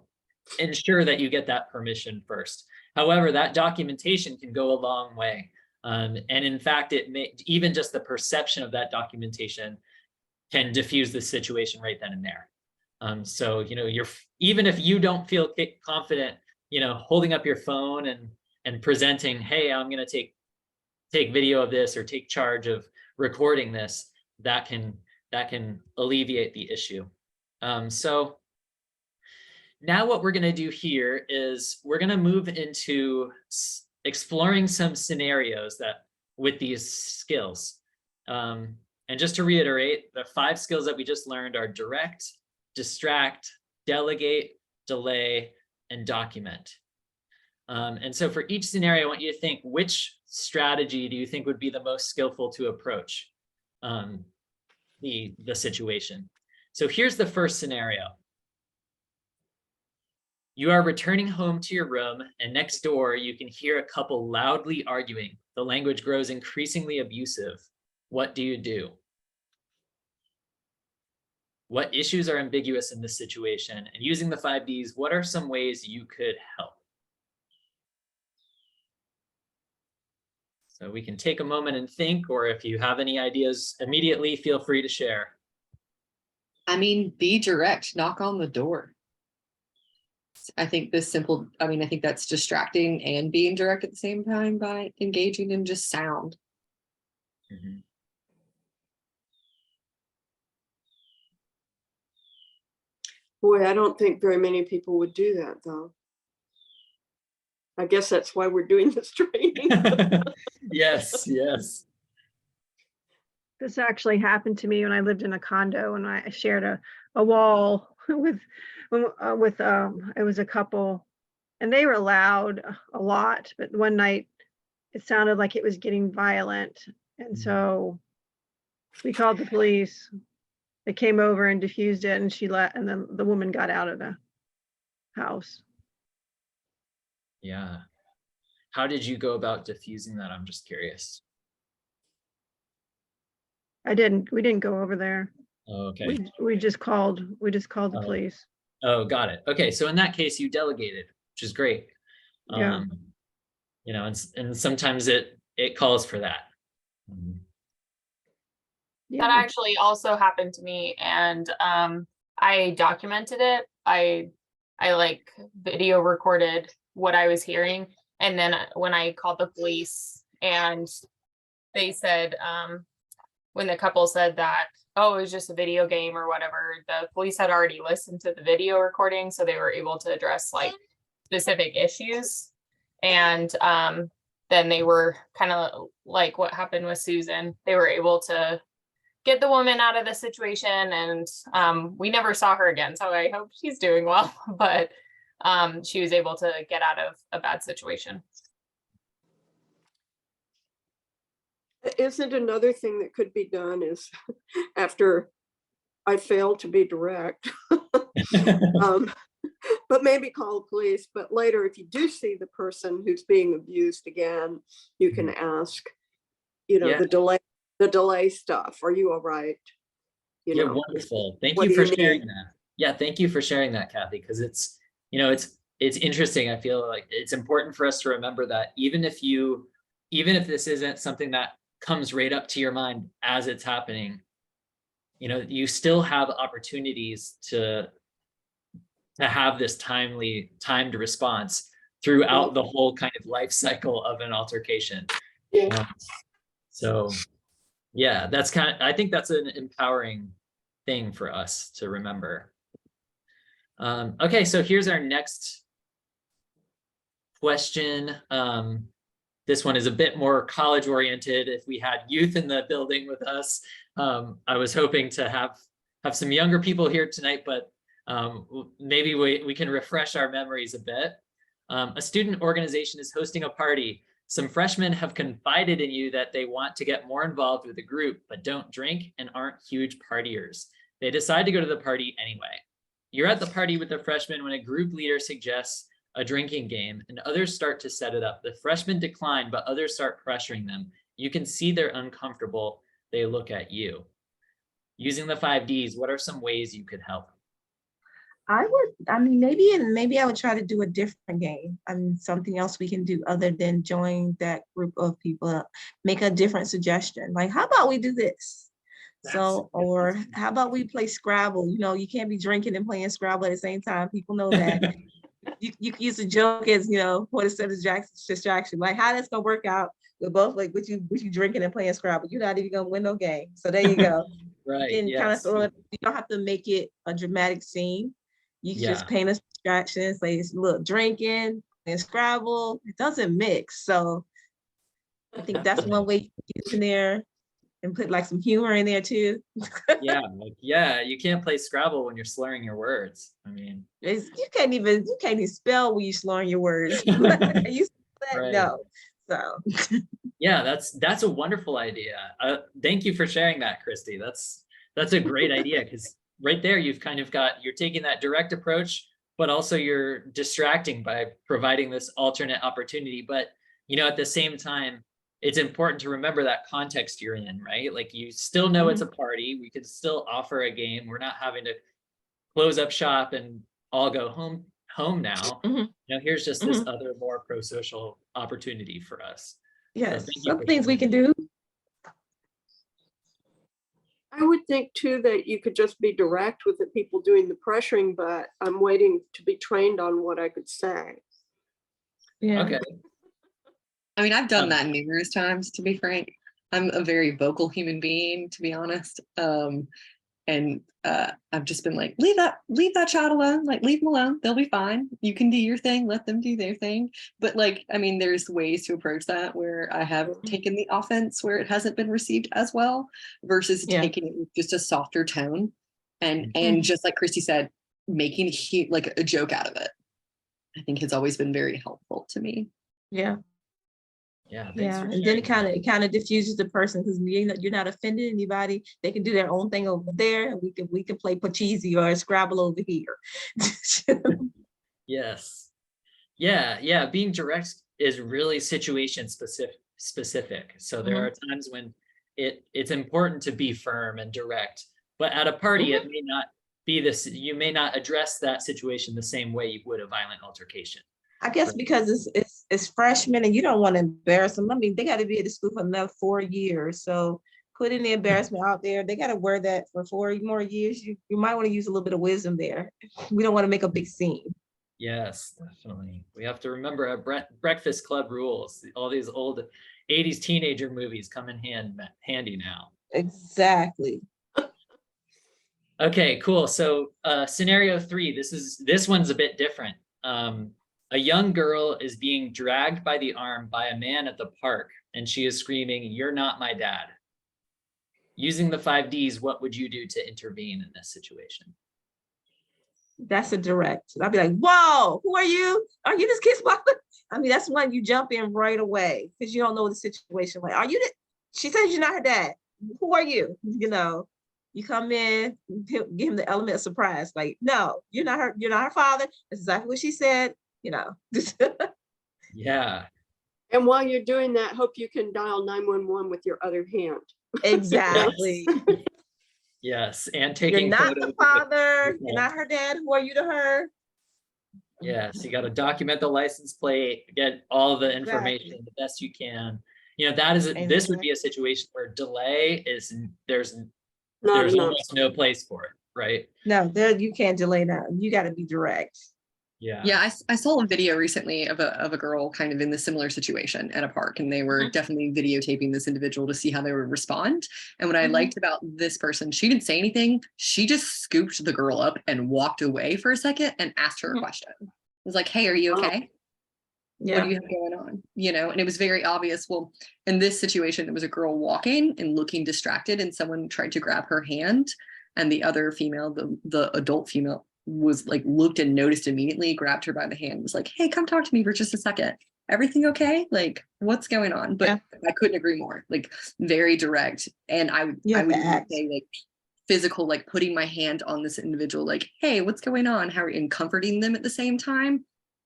ensure that you get that permission first. However, that documentation can go a long way. And in fact, it may, even just the perception of that documentation can diffuse the situation right then and there. So, you know, even if you don't feel confident, you know, holding up your phone and presenting, hey, I'm going to take take video of this or take charge of recording this, that can alleviate the issue. So now what we're going to do here is we're going to move into exploring some scenarios that with these skills. And just to reiterate, the 5 skills that we just learned are direct, distract, delegate, delay, and document. And so for each scenario, I want you to think, which strategy do you think would be the most skillful to approach the situation? So here's the first scenario. You are returning home to your room, and next door you can hear a couple loudly arguing. The language grows increasingly abusive. What do you do? What issues are ambiguous in this situation? And using the 5 Ds, what are some ways you could help? So we can take a moment and think, or if you have any ideas immediately, feel free to share.
I mean, be direct, knock on the door. I think I think that's distracting and being direct at the same time by engaging in just sound.
Mm-hmm.
Boy, I don't think very many people would do that, though. I guess that's why we're doing this training.
Yes, yes.
This actually happened to me when I lived in a condo, and I shared a wall with it was a couple, and they were loud a lot, but one night it sounded like it was getting violent, and so we called the police. They came over and diffused it, and then the woman got out of the house.
Yeah. How did you go about diffusing that? I'm just curious.
We didn't go over there.
Oh, okay.
We just called the police.
Oh, got it. Okay, so in that case, you delegated, which is great.
Yeah.
You know, and sometimes it calls for that.
That actually also happened to me, and I documented it. I like video recorded what I was hearing, and then when I called the police, and they said when the couple said that, oh, it was just a video game or whatever, the police had already listened to the video recording, so they were able to address like specific issues. And then they were kind of like what happened with Susan. They were able to get the woman out of the situation, and we never saw her again. So I hope she's doing well, but she was able to get out of a bad situation.
Isn't another thing that could be done is after I fail to be direct, but maybe call the police. But later, if you do see the person who's being abused again, you can ask, the delay stuff. Are you all right?
You're wonderful. Thank you for sharing that. Yeah, thank you for sharing that, Kathy, because it's interesting. I feel like it's important for us to remember that even if this isn't something that comes right up to your mind as it's happening, you still have opportunities to have this timed response throughout the whole kind of life cycle of an altercation. So yeah, I think that's an empowering thing for us to remember. Okay, so here's our next question. This one is a bit more college oriented. If we had youth in the building with us, I was hoping to have some younger people here tonight, but maybe we can refresh our memories a bit. A student organization is hosting a party. Some freshmen have confided in you that they want to get more involved with the group, but don't drink and aren't huge partiers. They decide to go to the party anyway. You're at the party with the freshmen when a group leader suggests a drinking game, and others start to set it up. The freshmen decline, but others start pressuring them. You can see they're uncomfortable. They look at you. Using the 5 Ds, what are some ways you could help?
Maybe I would try to do a different game. Something else we can do other than join that group of people. Make a different suggestion. Like, how about we do this? Or how about we play Scrabble? You can't be drinking and playing Scrabble at the same time. People know that. You use a joke as, what is a distraction? Like, how that's gonna work out we're both like, what you drinking and playing Scrabble? You're not even gonna win no game. So there you go.
Right.
You can kind of
Yes.
throw it. You don't have to make it a dramatic scene. You can
Yeah.
just paint a distraction, say it's look drinking and Scrabble. It doesn't mix. So I think that's one way you can get in there and put like some humor in there too.
Yeah. Like, yeah. You can't play Scrabble when you're slurring your words. I mean,
You can't even spell when you slurring your words. You said
right.
no. So
Yeah, that's a wonderful idea. Thank you for sharing that, Christy. That's a great idea, because right there you've kind of you're taking that direct approach, but also you're distracting by providing this alternate opportunity. But at the same time, it's important to remember that context you're in, right? Like, you still know it's a party. We could still offer a game. We're not having to close up shop and all go home now. Here's just this other more pro-social opportunity for us.
yes,
So thank you
some
for
things we
sharing.
can do.
I would think too that you could just be direct with the people doing the pressuring, but I'm waiting to be trained on what I could say.
Yeah.
Okay.
I mean, I've done
Um,
that numerous times, to be frank. I'm a very vocal human being, to be honest. And I've just been like, leave that child alone. Like, leave them alone. They'll be fine. You can do your thing. Let them do their thing. But like, I mean, there's ways to approach that where I have taken the offense where it hasn't been received as well, versus taking it with just a softer tone. And just like Christy said, making like a joke out of it, I think has always been very helpful to me.
Yeah.
Yeah.
Yeah, and then it kind of diffuses the person, because you're not offending anybody. They can do their own thing over there, and we can play Pachisi or Scrabble over here.
Yes. Yeah. Being direct is really situation specific. So there are times when it's important to be firm and direct, but at a party, it may not be this. You may not address that situation the same way you would a violent altercation.
I guess because it's freshmen and you don't want to embarrass them. I mean, they got to be at the school for another 4 years. So putting the embarrassment out there, they got to wear that for 4 more years. You might want to use a little bit of wisdom there. We don't want to make a big scene.
Yes, definitely. We have to remember our Breakfast Club rules. All these old 80s teenager movies come in handy now.
Exactly.
Okay, cool. So scenario 3, this one's a bit different. A young girl is being dragged by the arm by a man at the park, and she is screaming, "You're not my dad." Using the 5 Ds, what would you do to intervene in this situation?
That's a direct. I'll be like, whoa, who are you? Are you this kid's mother? I mean, that's when you jump in right away, because you don't know the situation. Like, are you she says you're not her dad. Who are you? You come in, give him the element of surprise. Like, no, you're not her father. That's exactly what she said.
Yeah.
And while you're doing that, hope you can dial 911 with your other hand.
Exactly.
Yes. And taking
You're not
photos
the father. You're not her dad. Who are you to her?
Yes, you got to document the license plate, get all the information the best you can. This would be a situation where delay there's almost no place for it, right?
No, you can't delay that. You got to be direct.
Yeah, I saw a video recently of a girl kind of in the similar situation at a park, and they were definitely videotaping this individual to see how they would respond. And what I liked about this person, she didn't say anything. She just scooped the girl up and walked away for a second and asked her a question. It was like, "Hey, are you okay?
Yeah.
What do you have going on?" And it was very obvious. Well, in this situation, it was a girl walking and looking distracted, and someone tried to grab her hand, and the other female, the adult female, was like, looked and noticed immediately, grabbed her by the hand, was like, "Hey, come talk to me for just a second. Everything okay? Like, what's going on?" But I couldn't agree more. Like, very direct. And I would even say, like, physical, like putting my hand on this individual, like, "Hey, what's going on? How are you?" And comforting them at the same time,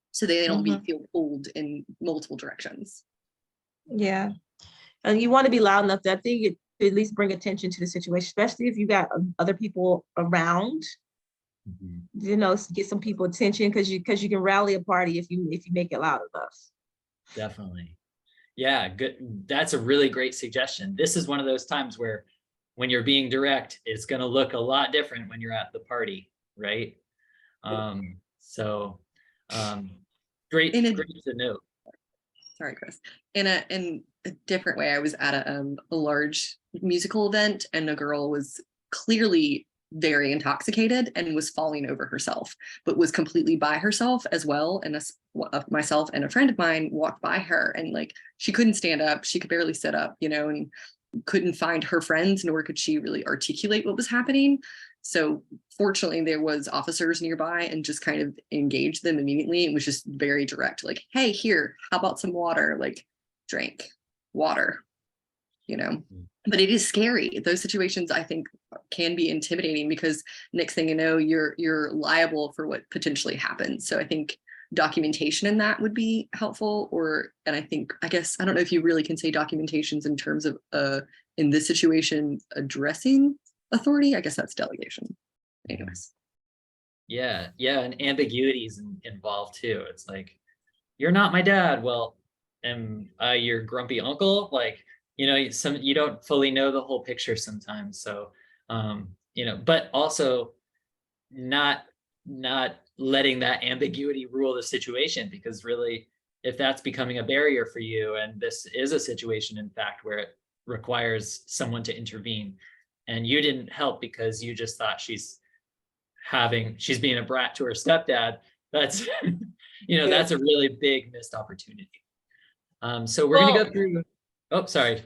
so they don't feel pulled in multiple directions.
Yeah. And you want to be loud enough that I think you at least bring attention to the situation, especially if you got other people around. Get some people attention, because you can rally a party if you make it loud enough.
Definitely. Yeah, good. That's a really great suggestion. This is one of those times where when you're being direct, it's going to look a lot different when you're at the party, right? Great to note.
Sorry, Chris. And a different way. I was at a large musical event, and a girl was clearly very intoxicated and was falling over herself, but was completely by herself as well. And myself and a friend of mine walked by her, and like, she couldn't stand up, she could barely sit up, you know, and couldn't find her friends, nor could she really articulate what was happening. So fortunately, there was officers nearby and just kind of engaged them immediately. It was just very direct, like, hey, here, how about some water? Like, drink water, you know. But it is scary. Those situations, I think, can be intimidating, because next thing you know, you're liable for what potentially happens. So I think documentation in that would be helpful. And I guess I don't know if you really can say documentations in terms of in this situation addressing authority. I guess that's delegation. Anyways.
Yeah, and ambiguities involved too. It's like, you're not my dad. Well, am I your grumpy uncle? Like, you know, you don't fully know the whole picture sometimes. So, you know, but also not letting that ambiguity rule the situation, because really, if that's becoming a barrier for you, and this is a situation, in fact, where it requires someone to intervene, and you didn't help because you just thought she's being a brat to her stepdad, that's, you know, that's a really big missed opportunity. So we're going to go through. Oh, sorry.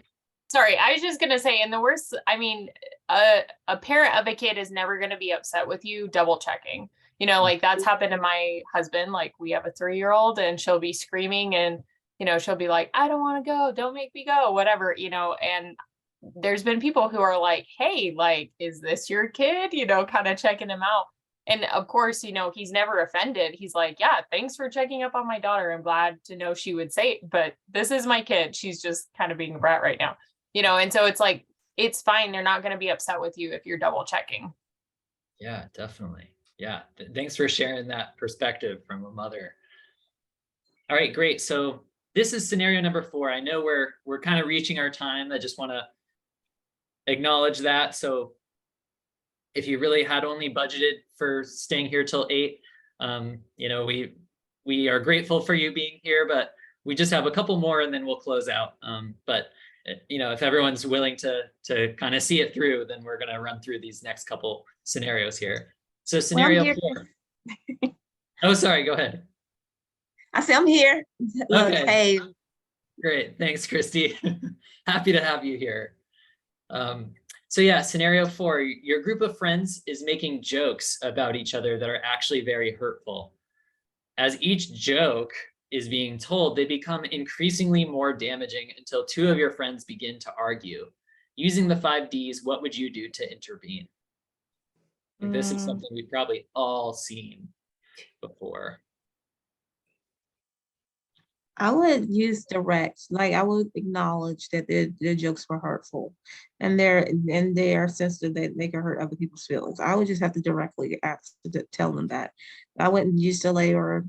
I was just going to say, in the worst, I mean, a parent of a kid is never going to be upset with you double checking. You know, like, that's happened to my husband. Like, we have a 3-year-old, and she'll be screaming, and, you know, she'll be like, I don't want to go. Don't make me go, whatever, you know. And there's been people who are like, hey, like, is this your kid? You know, kind of checking him out. And of course, you know, he's never offended. He's like, yeah, thanks for checking up on my daughter. I'm glad to know she would say it, but this is my kid. She's just kind of being a brat right now, you know? And so it's like, it's fine. They're not going to be upset with you if you're double checking.
Yeah, definitely. Yeah. Thanks for sharing that perspective from a mother. All right, great. So this is scenario number 4. I know we're kind of reaching our time. I just want to acknowledge that. So if you really had only budgeted for staying here till 8, you know, we are grateful for you being here, but we just have a couple more and then we'll close out. But you know, if everyone's willing to kind of see it through, then we're going to run through these next couple scenarios here. So scenario 4. Oh, sorry, go ahead.
I said, I'm here. Look,
Okay.
hey.
Great. Thanks, Christy. Happy to have you here. So yeah, scenario 4, your group of friends is making jokes about each other that are actually very hurtful. As each joke is being told, they become increasingly more damaging until 2 of your friends begin to argue. Using the 5 Ds, what would you do to intervene? And this is something we've probably all seen before.
I would use direct, like, I would acknowledge that their jokes were hurtful, and they are sensitive that they can hurt other people's feelings. I would just have to directly ask to tell them that. I wouldn't use delay or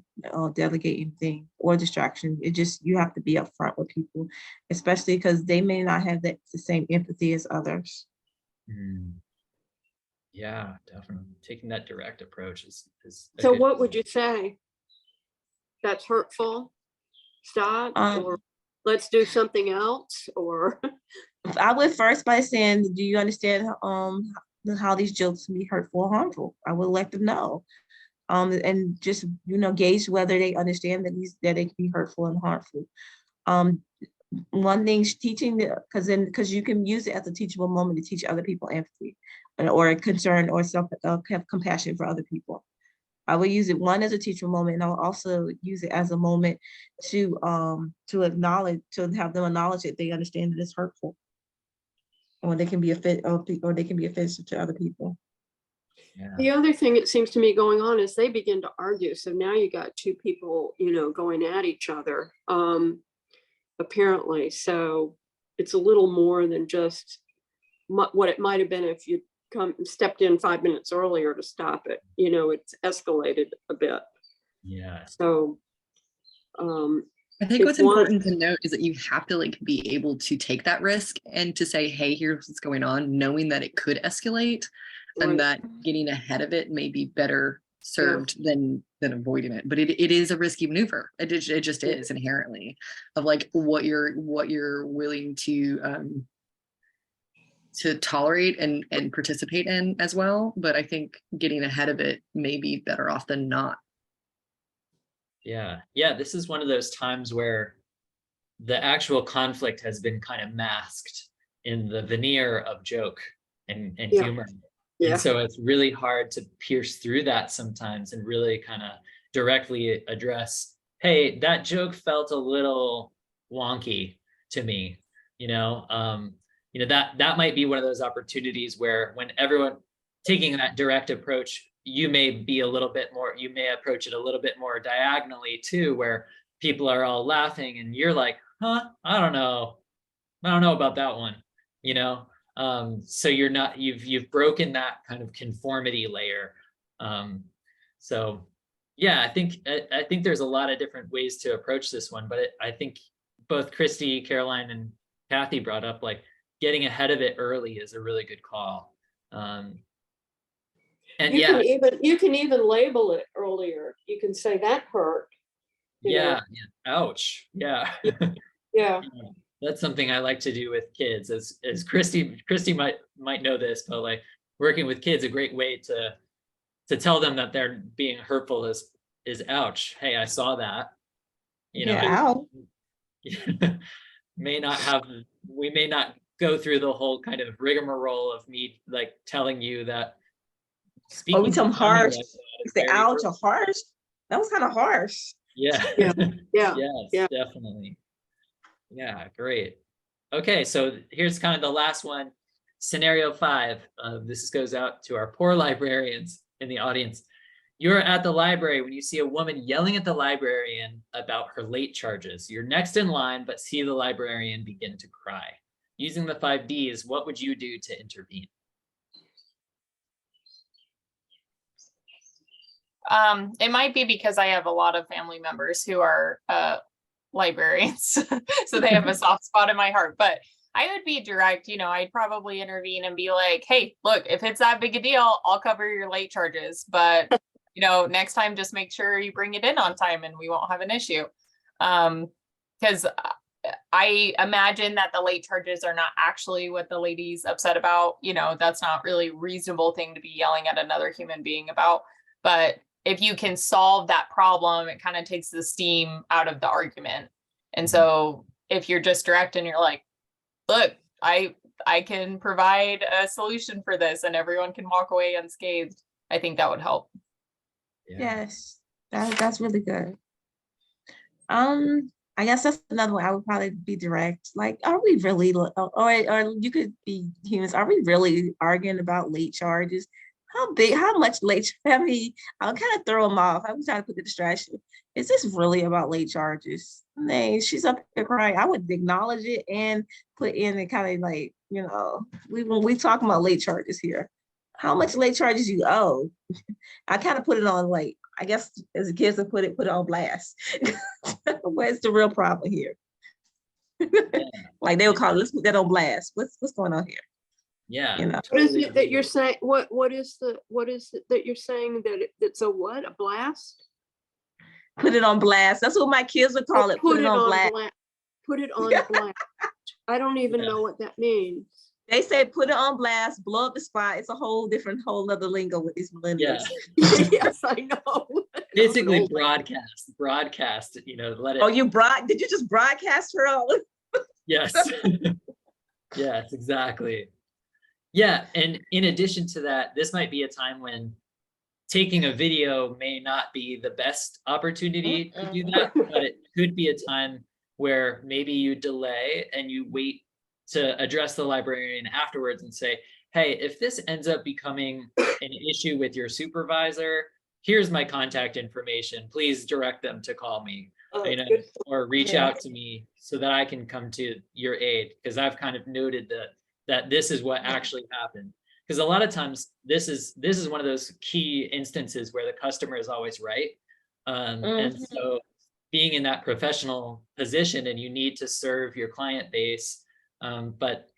delegate anything or distraction. It just, you have to be upfront with people, especially because they may not have the same empathy as others.
Yeah, definitely. Taking that direct approach is
So what would you say? That's hurtful? Stop, or let's do something else, or?
I would first by saying, do you understand how these jokes can be hurtful or harmful? I would let them know. And just, you know, gauge whether they understand that they can be hurtful and harmful. One thing, teaching, because you can use it as a teachable moment to teach other people empathy or a concern or have compassion for other people. I will use it, one, as a teachable moment, and I'll also use it as a moment to acknowledge, to have them acknowledge that they understand that it's hurtful, or they can be offensive to other people.
Yeah.
The other thing it seems to me going on is they begin to argue. So now you got 2 people, you know, going at each other, apparently. So it's a little more than just what it might have been if you stepped in 5 minutes earlier to stop it. You know, it's escalated a bit.
Yeah.
So
I think what's important to note is that you have to like be able to take that risk and to say, hey, here's what's going on, knowing that it could escalate, and that getting ahead of it may be better served than avoiding it. But it is a risky maneuver. It just is inherently, of like what you're willing to tolerate and participate in as well. But I think getting ahead of it may be better off than not.
Yeah. This is one of those times where the actual conflict has been kind of masked in the veneer of joke and humor. And so it's really hard to pierce through that sometimes and really kind of directly address, hey, that joke felt a little wonky to me, that might be one of those opportunities where when everyone taking that direct approach, you may approach it a little bit more diagonally too, where people are all laughing and you're like, I don't know about that one, so you've broken that kind of conformity layer. So yeah, I think there's a lot of different ways to approach this one, but I think both Christy, Caroline, and Kathy brought up like getting ahead of it early is a really good call. And
you can even label it earlier. You can say that hurt.
Ouch. Yeah. That's something I like to do with kids. As Christy might know this, but like working with kids, a great way to tell them that they're being hurtful is ouch. Hey, I saw that.
Ow.
We may not go through the whole kind of rigmarole of me like telling you that.
Oh, we some harsh. Say ouch or harsh. That was kind of harsh.
Yeah. Yes, definitely. Yeah, great. Okay, so here's kind of the last one. Scenario 5. This goes out to our poor librarians in the audience. You're at the library when you see a woman yelling at the librarian about her late charges. You're next in line, but see the librarian begin to cry. Using the 5 Ds, what would you do to intervene?
It might be because I have a lot of family members who are librarians, so they have a soft spot in my heart. But I would be direct, I'd probably intervene and be like, hey, look, if it's that big a deal, I'll cover your late charges. But, next time, just make sure you bring it in on time and we won't have an issue. Because I imagine that the late charges are not actually what the lady's upset about. That's not really a reasonable thing to be yelling at another human being about. But if you can solve that problem, it kind of takes the steam out of the argument. And so if you're just direct and you're like, look, I can provide a solution for this and everyone can walk away unscathed, I think that would help.
Yes, that's really good. I guess that's another one I would probably be direct. Like, are we really, or you could be humans, are we really arguing about late charges? How much late? I'll kind of throw them off. I'm trying to put the distraction. Is this really about late charges? Nay, she's up here crying. I would acknowledge it and put in and kind of like, we talking about late charges here. How much late charges you owe? I kind of put it on, like, I guess as a kid to put it on blast. What's the real problem here? Like they would call it, let's put that on blast. What's going on here?
Yeah.
What is it that you're saying? What is it that you're saying that it's a what? A blast?
Put it on blast. That's what my kids would call it. Put it on blast.
Put it on blast. I don't even know what that means.
They say put it on blast, blow up the spot. It's a whole other lingo with these millennials.
Yeah.
Yes, I know.
Basically broadcast, let it.
Oh, did you just broadcast her all?
Yes. Yes, exactly. Yeah, and in addition to that, this might be a time when taking a video may not be the best opportunity to do that, but it could be a time where maybe you delay and you wait to address the librarian afterwards and say, hey, if this ends up becoming an issue with your supervisor, here's my contact information. Please direct them to call me, or reach out to me so that I can come to your aid, because I've kind of noted that this is what actually happened. Because a lot of times this is one of those key instances where the customer is always right. And so being in that professional position and you need to serve your client base, but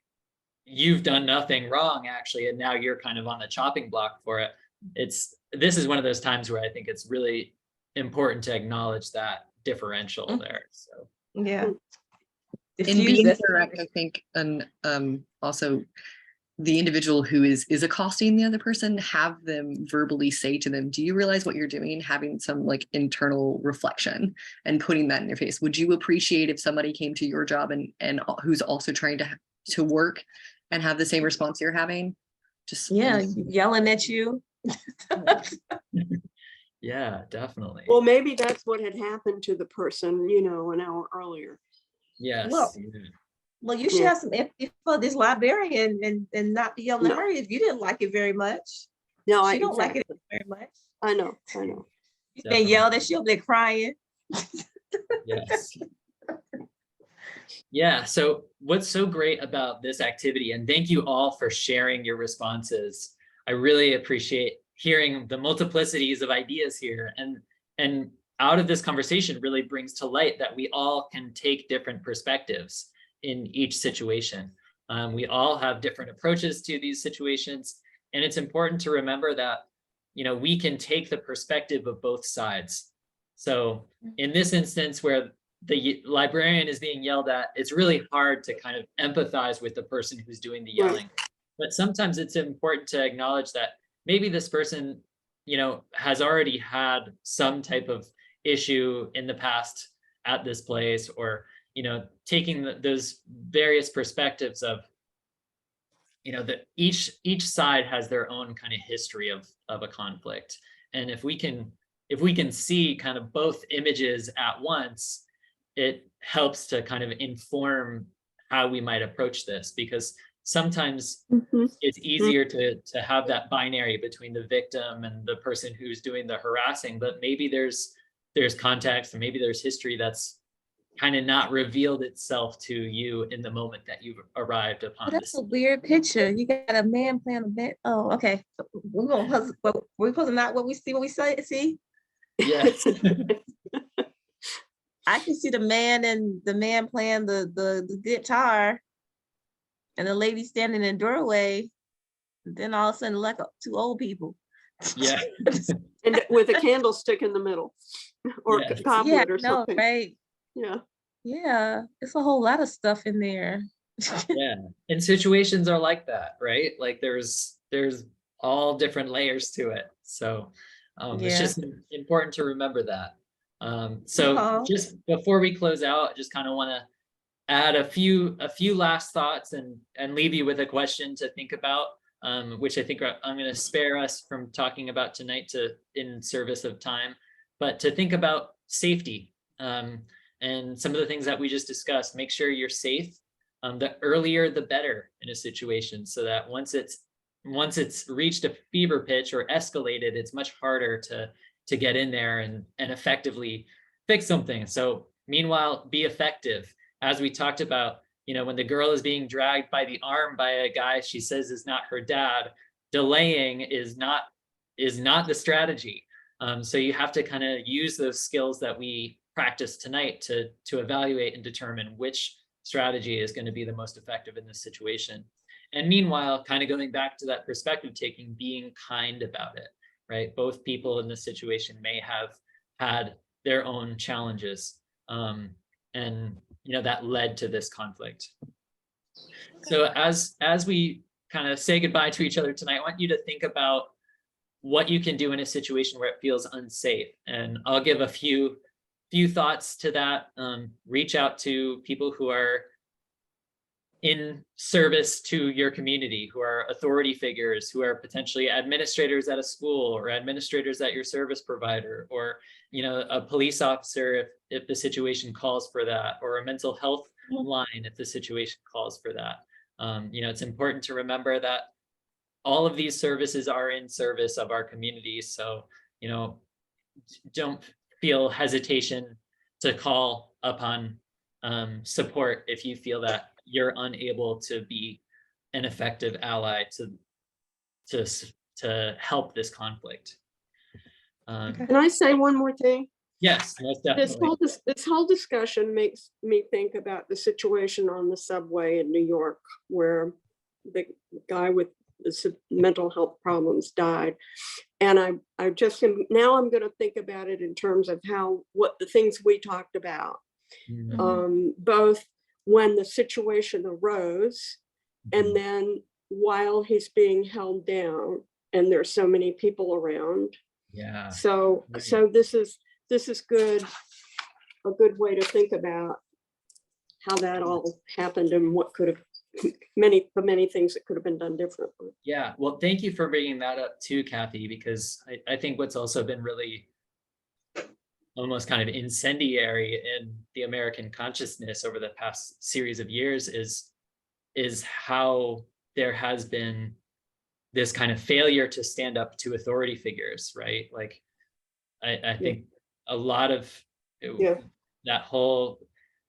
you've done nothing wrong actually, and now you're kind of on the chopping block for it. It's this is one of those times where I think it's really important to acknowledge that differential there. So
Yeah.
In
Diffuse
being
that
direct, I think, and also the individual who is accosting the other person, have them verbally say to them, do you realize what you're doing? Having some like internal reflection and putting that in their face. Would you appreciate if somebody came to your job and who's also trying to work and have the same response you're having? Just
Yeah, yelling at you.
yeah, definitely.
Well, maybe that's what had happened to the person, you know, an hour earlier.
Yes.
Well,
Yeah.
well, you should
Yeah.
have some empathy for this librarian and not be yelling
No.
at her if you didn't like it very much.
No,
She don't like it very much.
I know.
She's been yelled at, she'll be crying.
Yes. Yeah, so what's so great about this activity, and thank you all for sharing your responses. I really appreciate hearing the multiplicities of ideas here, and out of this conversation really brings to light that we all can take different perspectives in each situation. We all have different approaches to these situations, and it's important to remember that, you know, we can take the perspective of both sides. So in this instance where the librarian is being yelled at, it's really hard to kind of empathize with the person who's doing the yelling. But sometimes it's important to acknowledge that maybe this person, you know, has already had some type of issue in the past at this place, or, you know, taking those various perspectives of, you know, that each side has their own kind of history of a conflict. And if we can see kind of both images at once, it helps to kind of inform how we might approach this, because sometimes it's easier to have that binary between the victim and the person who's doing the harassing, but maybe there's context, and maybe there's history that's kind of not revealed itself to you in the moment that you've arrived upon
That's
this.
a weird picture. You got a man playing a bit. Oh, okay. We're supposed to not what we see.
Yes.
I can see the man playing the guitar, and the lady standing in the doorway. And then all of a sudden, like two old people.
Yeah.
And with a candlestick in the middle, or
Yes.
goblet or
no,
something.
right?
Yeah.
Yeah, it's a whole lot of stuff in there.
Yeah, and situations are like that, right? Like there's all different layers to it. So it's
Yeah.
just important to remember that. So
Uh-huh.
just before we close out, I just kind of want to add a few last thoughts and leave you with a question to think about, which I think I'm going to spare us from talking about tonight in service of time, but to think about safety. And some of the things that we just discussed. Make sure you're safe. The earlier, the better in a situation, so that once it's reached a fever pitch or escalated, it's much harder to get in there and effectively fix something. So meanwhile, be effective. As we talked about, you know, when the girl is being dragged by the arm by a guy she says is not her dad, delaying is not the strategy. So you have to kind of use those skills that we practice tonight to evaluate and determine which strategy is going to be the most effective in this situation. And meanwhile, kind of going back to that perspective taking, being kind about it, right? Both people in this situation may have had their own challenges, and you know that led to this conflict. So as we kind of say goodbye to each other tonight, I want you to think about what you can do in a situation where it feels unsafe. And I'll give a few thoughts to that. Reach out to people who are in service to your community, who are authority figures, who are potentially administrators at a school or administrators at your service provider, or, you know, a police officer if the situation calls for that, or a mental health line if the situation calls for that. You know, it's important to remember that all of these services are in service of our community. So, you know, don't feel hesitation to call upon support if you feel that you're unable to be an effective ally to help this conflict.
Can I say one more thing?
Yes, most definitely.
This whole discussion makes me think about the situation on the subway in New York, where the guy with mental health problems died. And I just now I'm going to think about it in terms of what the things we talked about, both when the situation arose and then while he's being held down and there's so many people around.
Yeah.
So this is good, a good way to think about how that all happened and what could have the many things that could have been done differently.
Yeah, well, thank you for bringing that up too, Kathy, because I think what's also been really almost kind of incendiary in the American consciousness over the past series of years is how there has been this kind of failure to stand up to authority figures, right? Like, I think a lot of that whole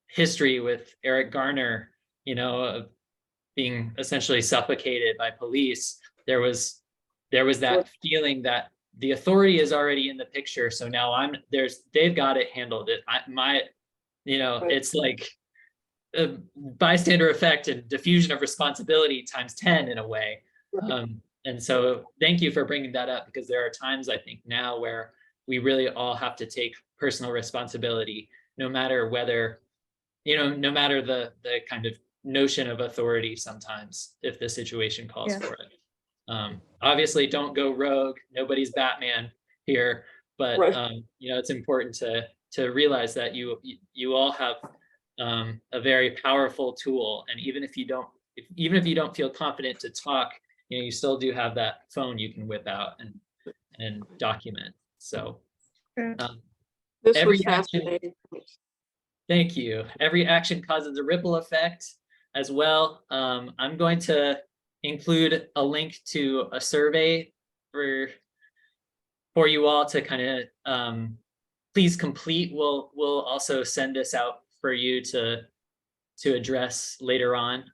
history with Eric Garner, of being essentially suffocated by police, there was that feeling that the authority is already in the picture. So now they've got it handled. It's like a bystander effect and diffusion of responsibility times 10 in a way. And so thank you for bringing that up, because there are times I think now where we really all have to take personal responsibility, no matter the kind of notion of authority sometimes, if the situation calls for it. Obviously don't go rogue, nobody's Batman here, but it's important to realize that you all have a very powerful tool, and even if you don't feel confident to talk, you still do have that phone you can whip out and document. So
this was fascinating.
Thank you. Every action causes a ripple effect as well. I'm going to include a link to a survey for you all to kind of please complete. We'll also send this out for you to address later on.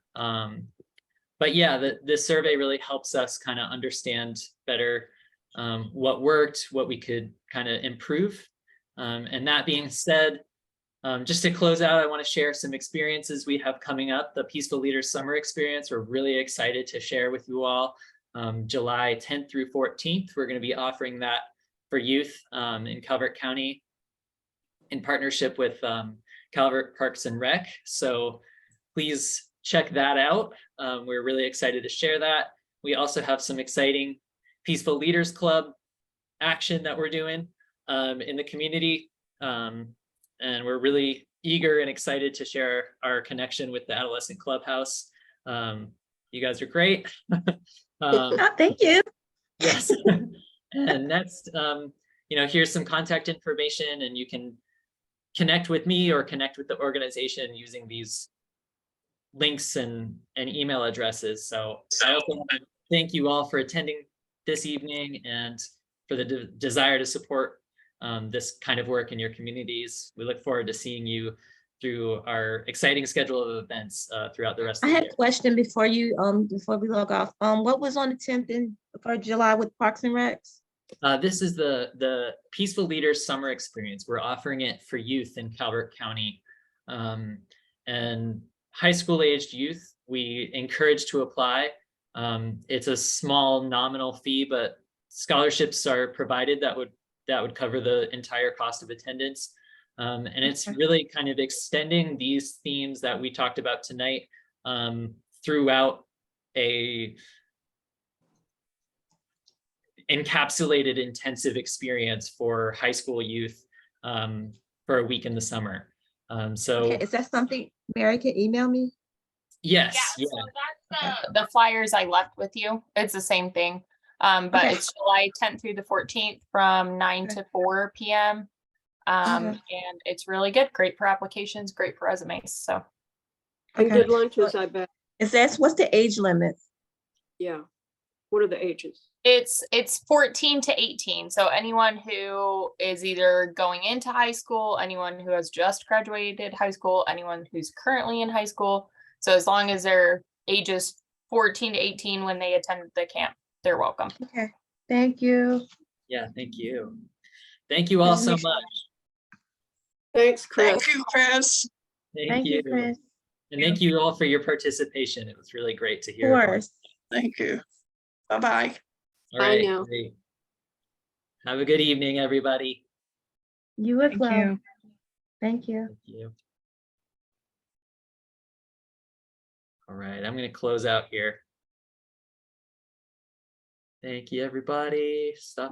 But yeah, this survey really helps us kind of understand better what worked, what we could kind of improve. And that being said, just to close out, I want to share some experiences we have coming up. The Peaceful Leaders Summer Experience, we're really excited to share with you all. July 10th through 14th, we're going to be offering that for youth in Calvert County in partnership with Calvert Parks and Rec. So please check that out. We're really excited to share that. We also have some exciting Peaceful Leaders Club action that we're doing in the community. And we're really eager and excited to share our connection with the Adolescent Clubhouse. You guys are great.
Thank you.
Yes. And next, here's some contact information, and you can connect with me or connect with the organization using these links and email addresses. So I also want to thank you all for attending this evening and for the desire to support this kind of work in your communities. We look forward to seeing you through our exciting schedule of events throughout the rest of the year.
I had a question before we log off. What was on the 10th for July with Parks and Recs?
This is the Peaceful Leaders Summer Experience. We're offering it for youth in Calvert County. And high school aged youth, we encourage to apply. It's a small nominal fee, but scholarships are provided that would cover the entire cost of attendance. And it's really kind of extending these themes that we talked about tonight throughout a encapsulated intensive experience for high school youth for a week in the summer.
Is that something Mary can email me?
Yes.
Yeah. So that's the flyers I left with you. It's the same thing. But it's July 10th through the 14th from 9 to 4 p.m. And it's really good. Great for applications, great for resumes. So.
And good lunches, I bet.
What's the age limit?
Yeah. What are the ages?
It's 14 to 18. So anyone who is either going into high school, anyone who has just graduated high school, anyone who's currently in high school. So as long as they're ages 14 to 18 when they attend the camp, they're welcome.
Okay. Thank you.
Yeah, thank you. Thank you all so much.
Thanks, Chris.
Thank you, Chris.
Thank you,
Chris.
And thank you all for your participation. It was really great to
Of
hear.
course.
Thank you.
Bye-bye.
All
Bye
right,
now.
great. Have a good evening, everybody.
You as
Thank
well.
you.
Thank you.
Thank you. All right, I'm going to close out here. Thank you, everybody. Stopping.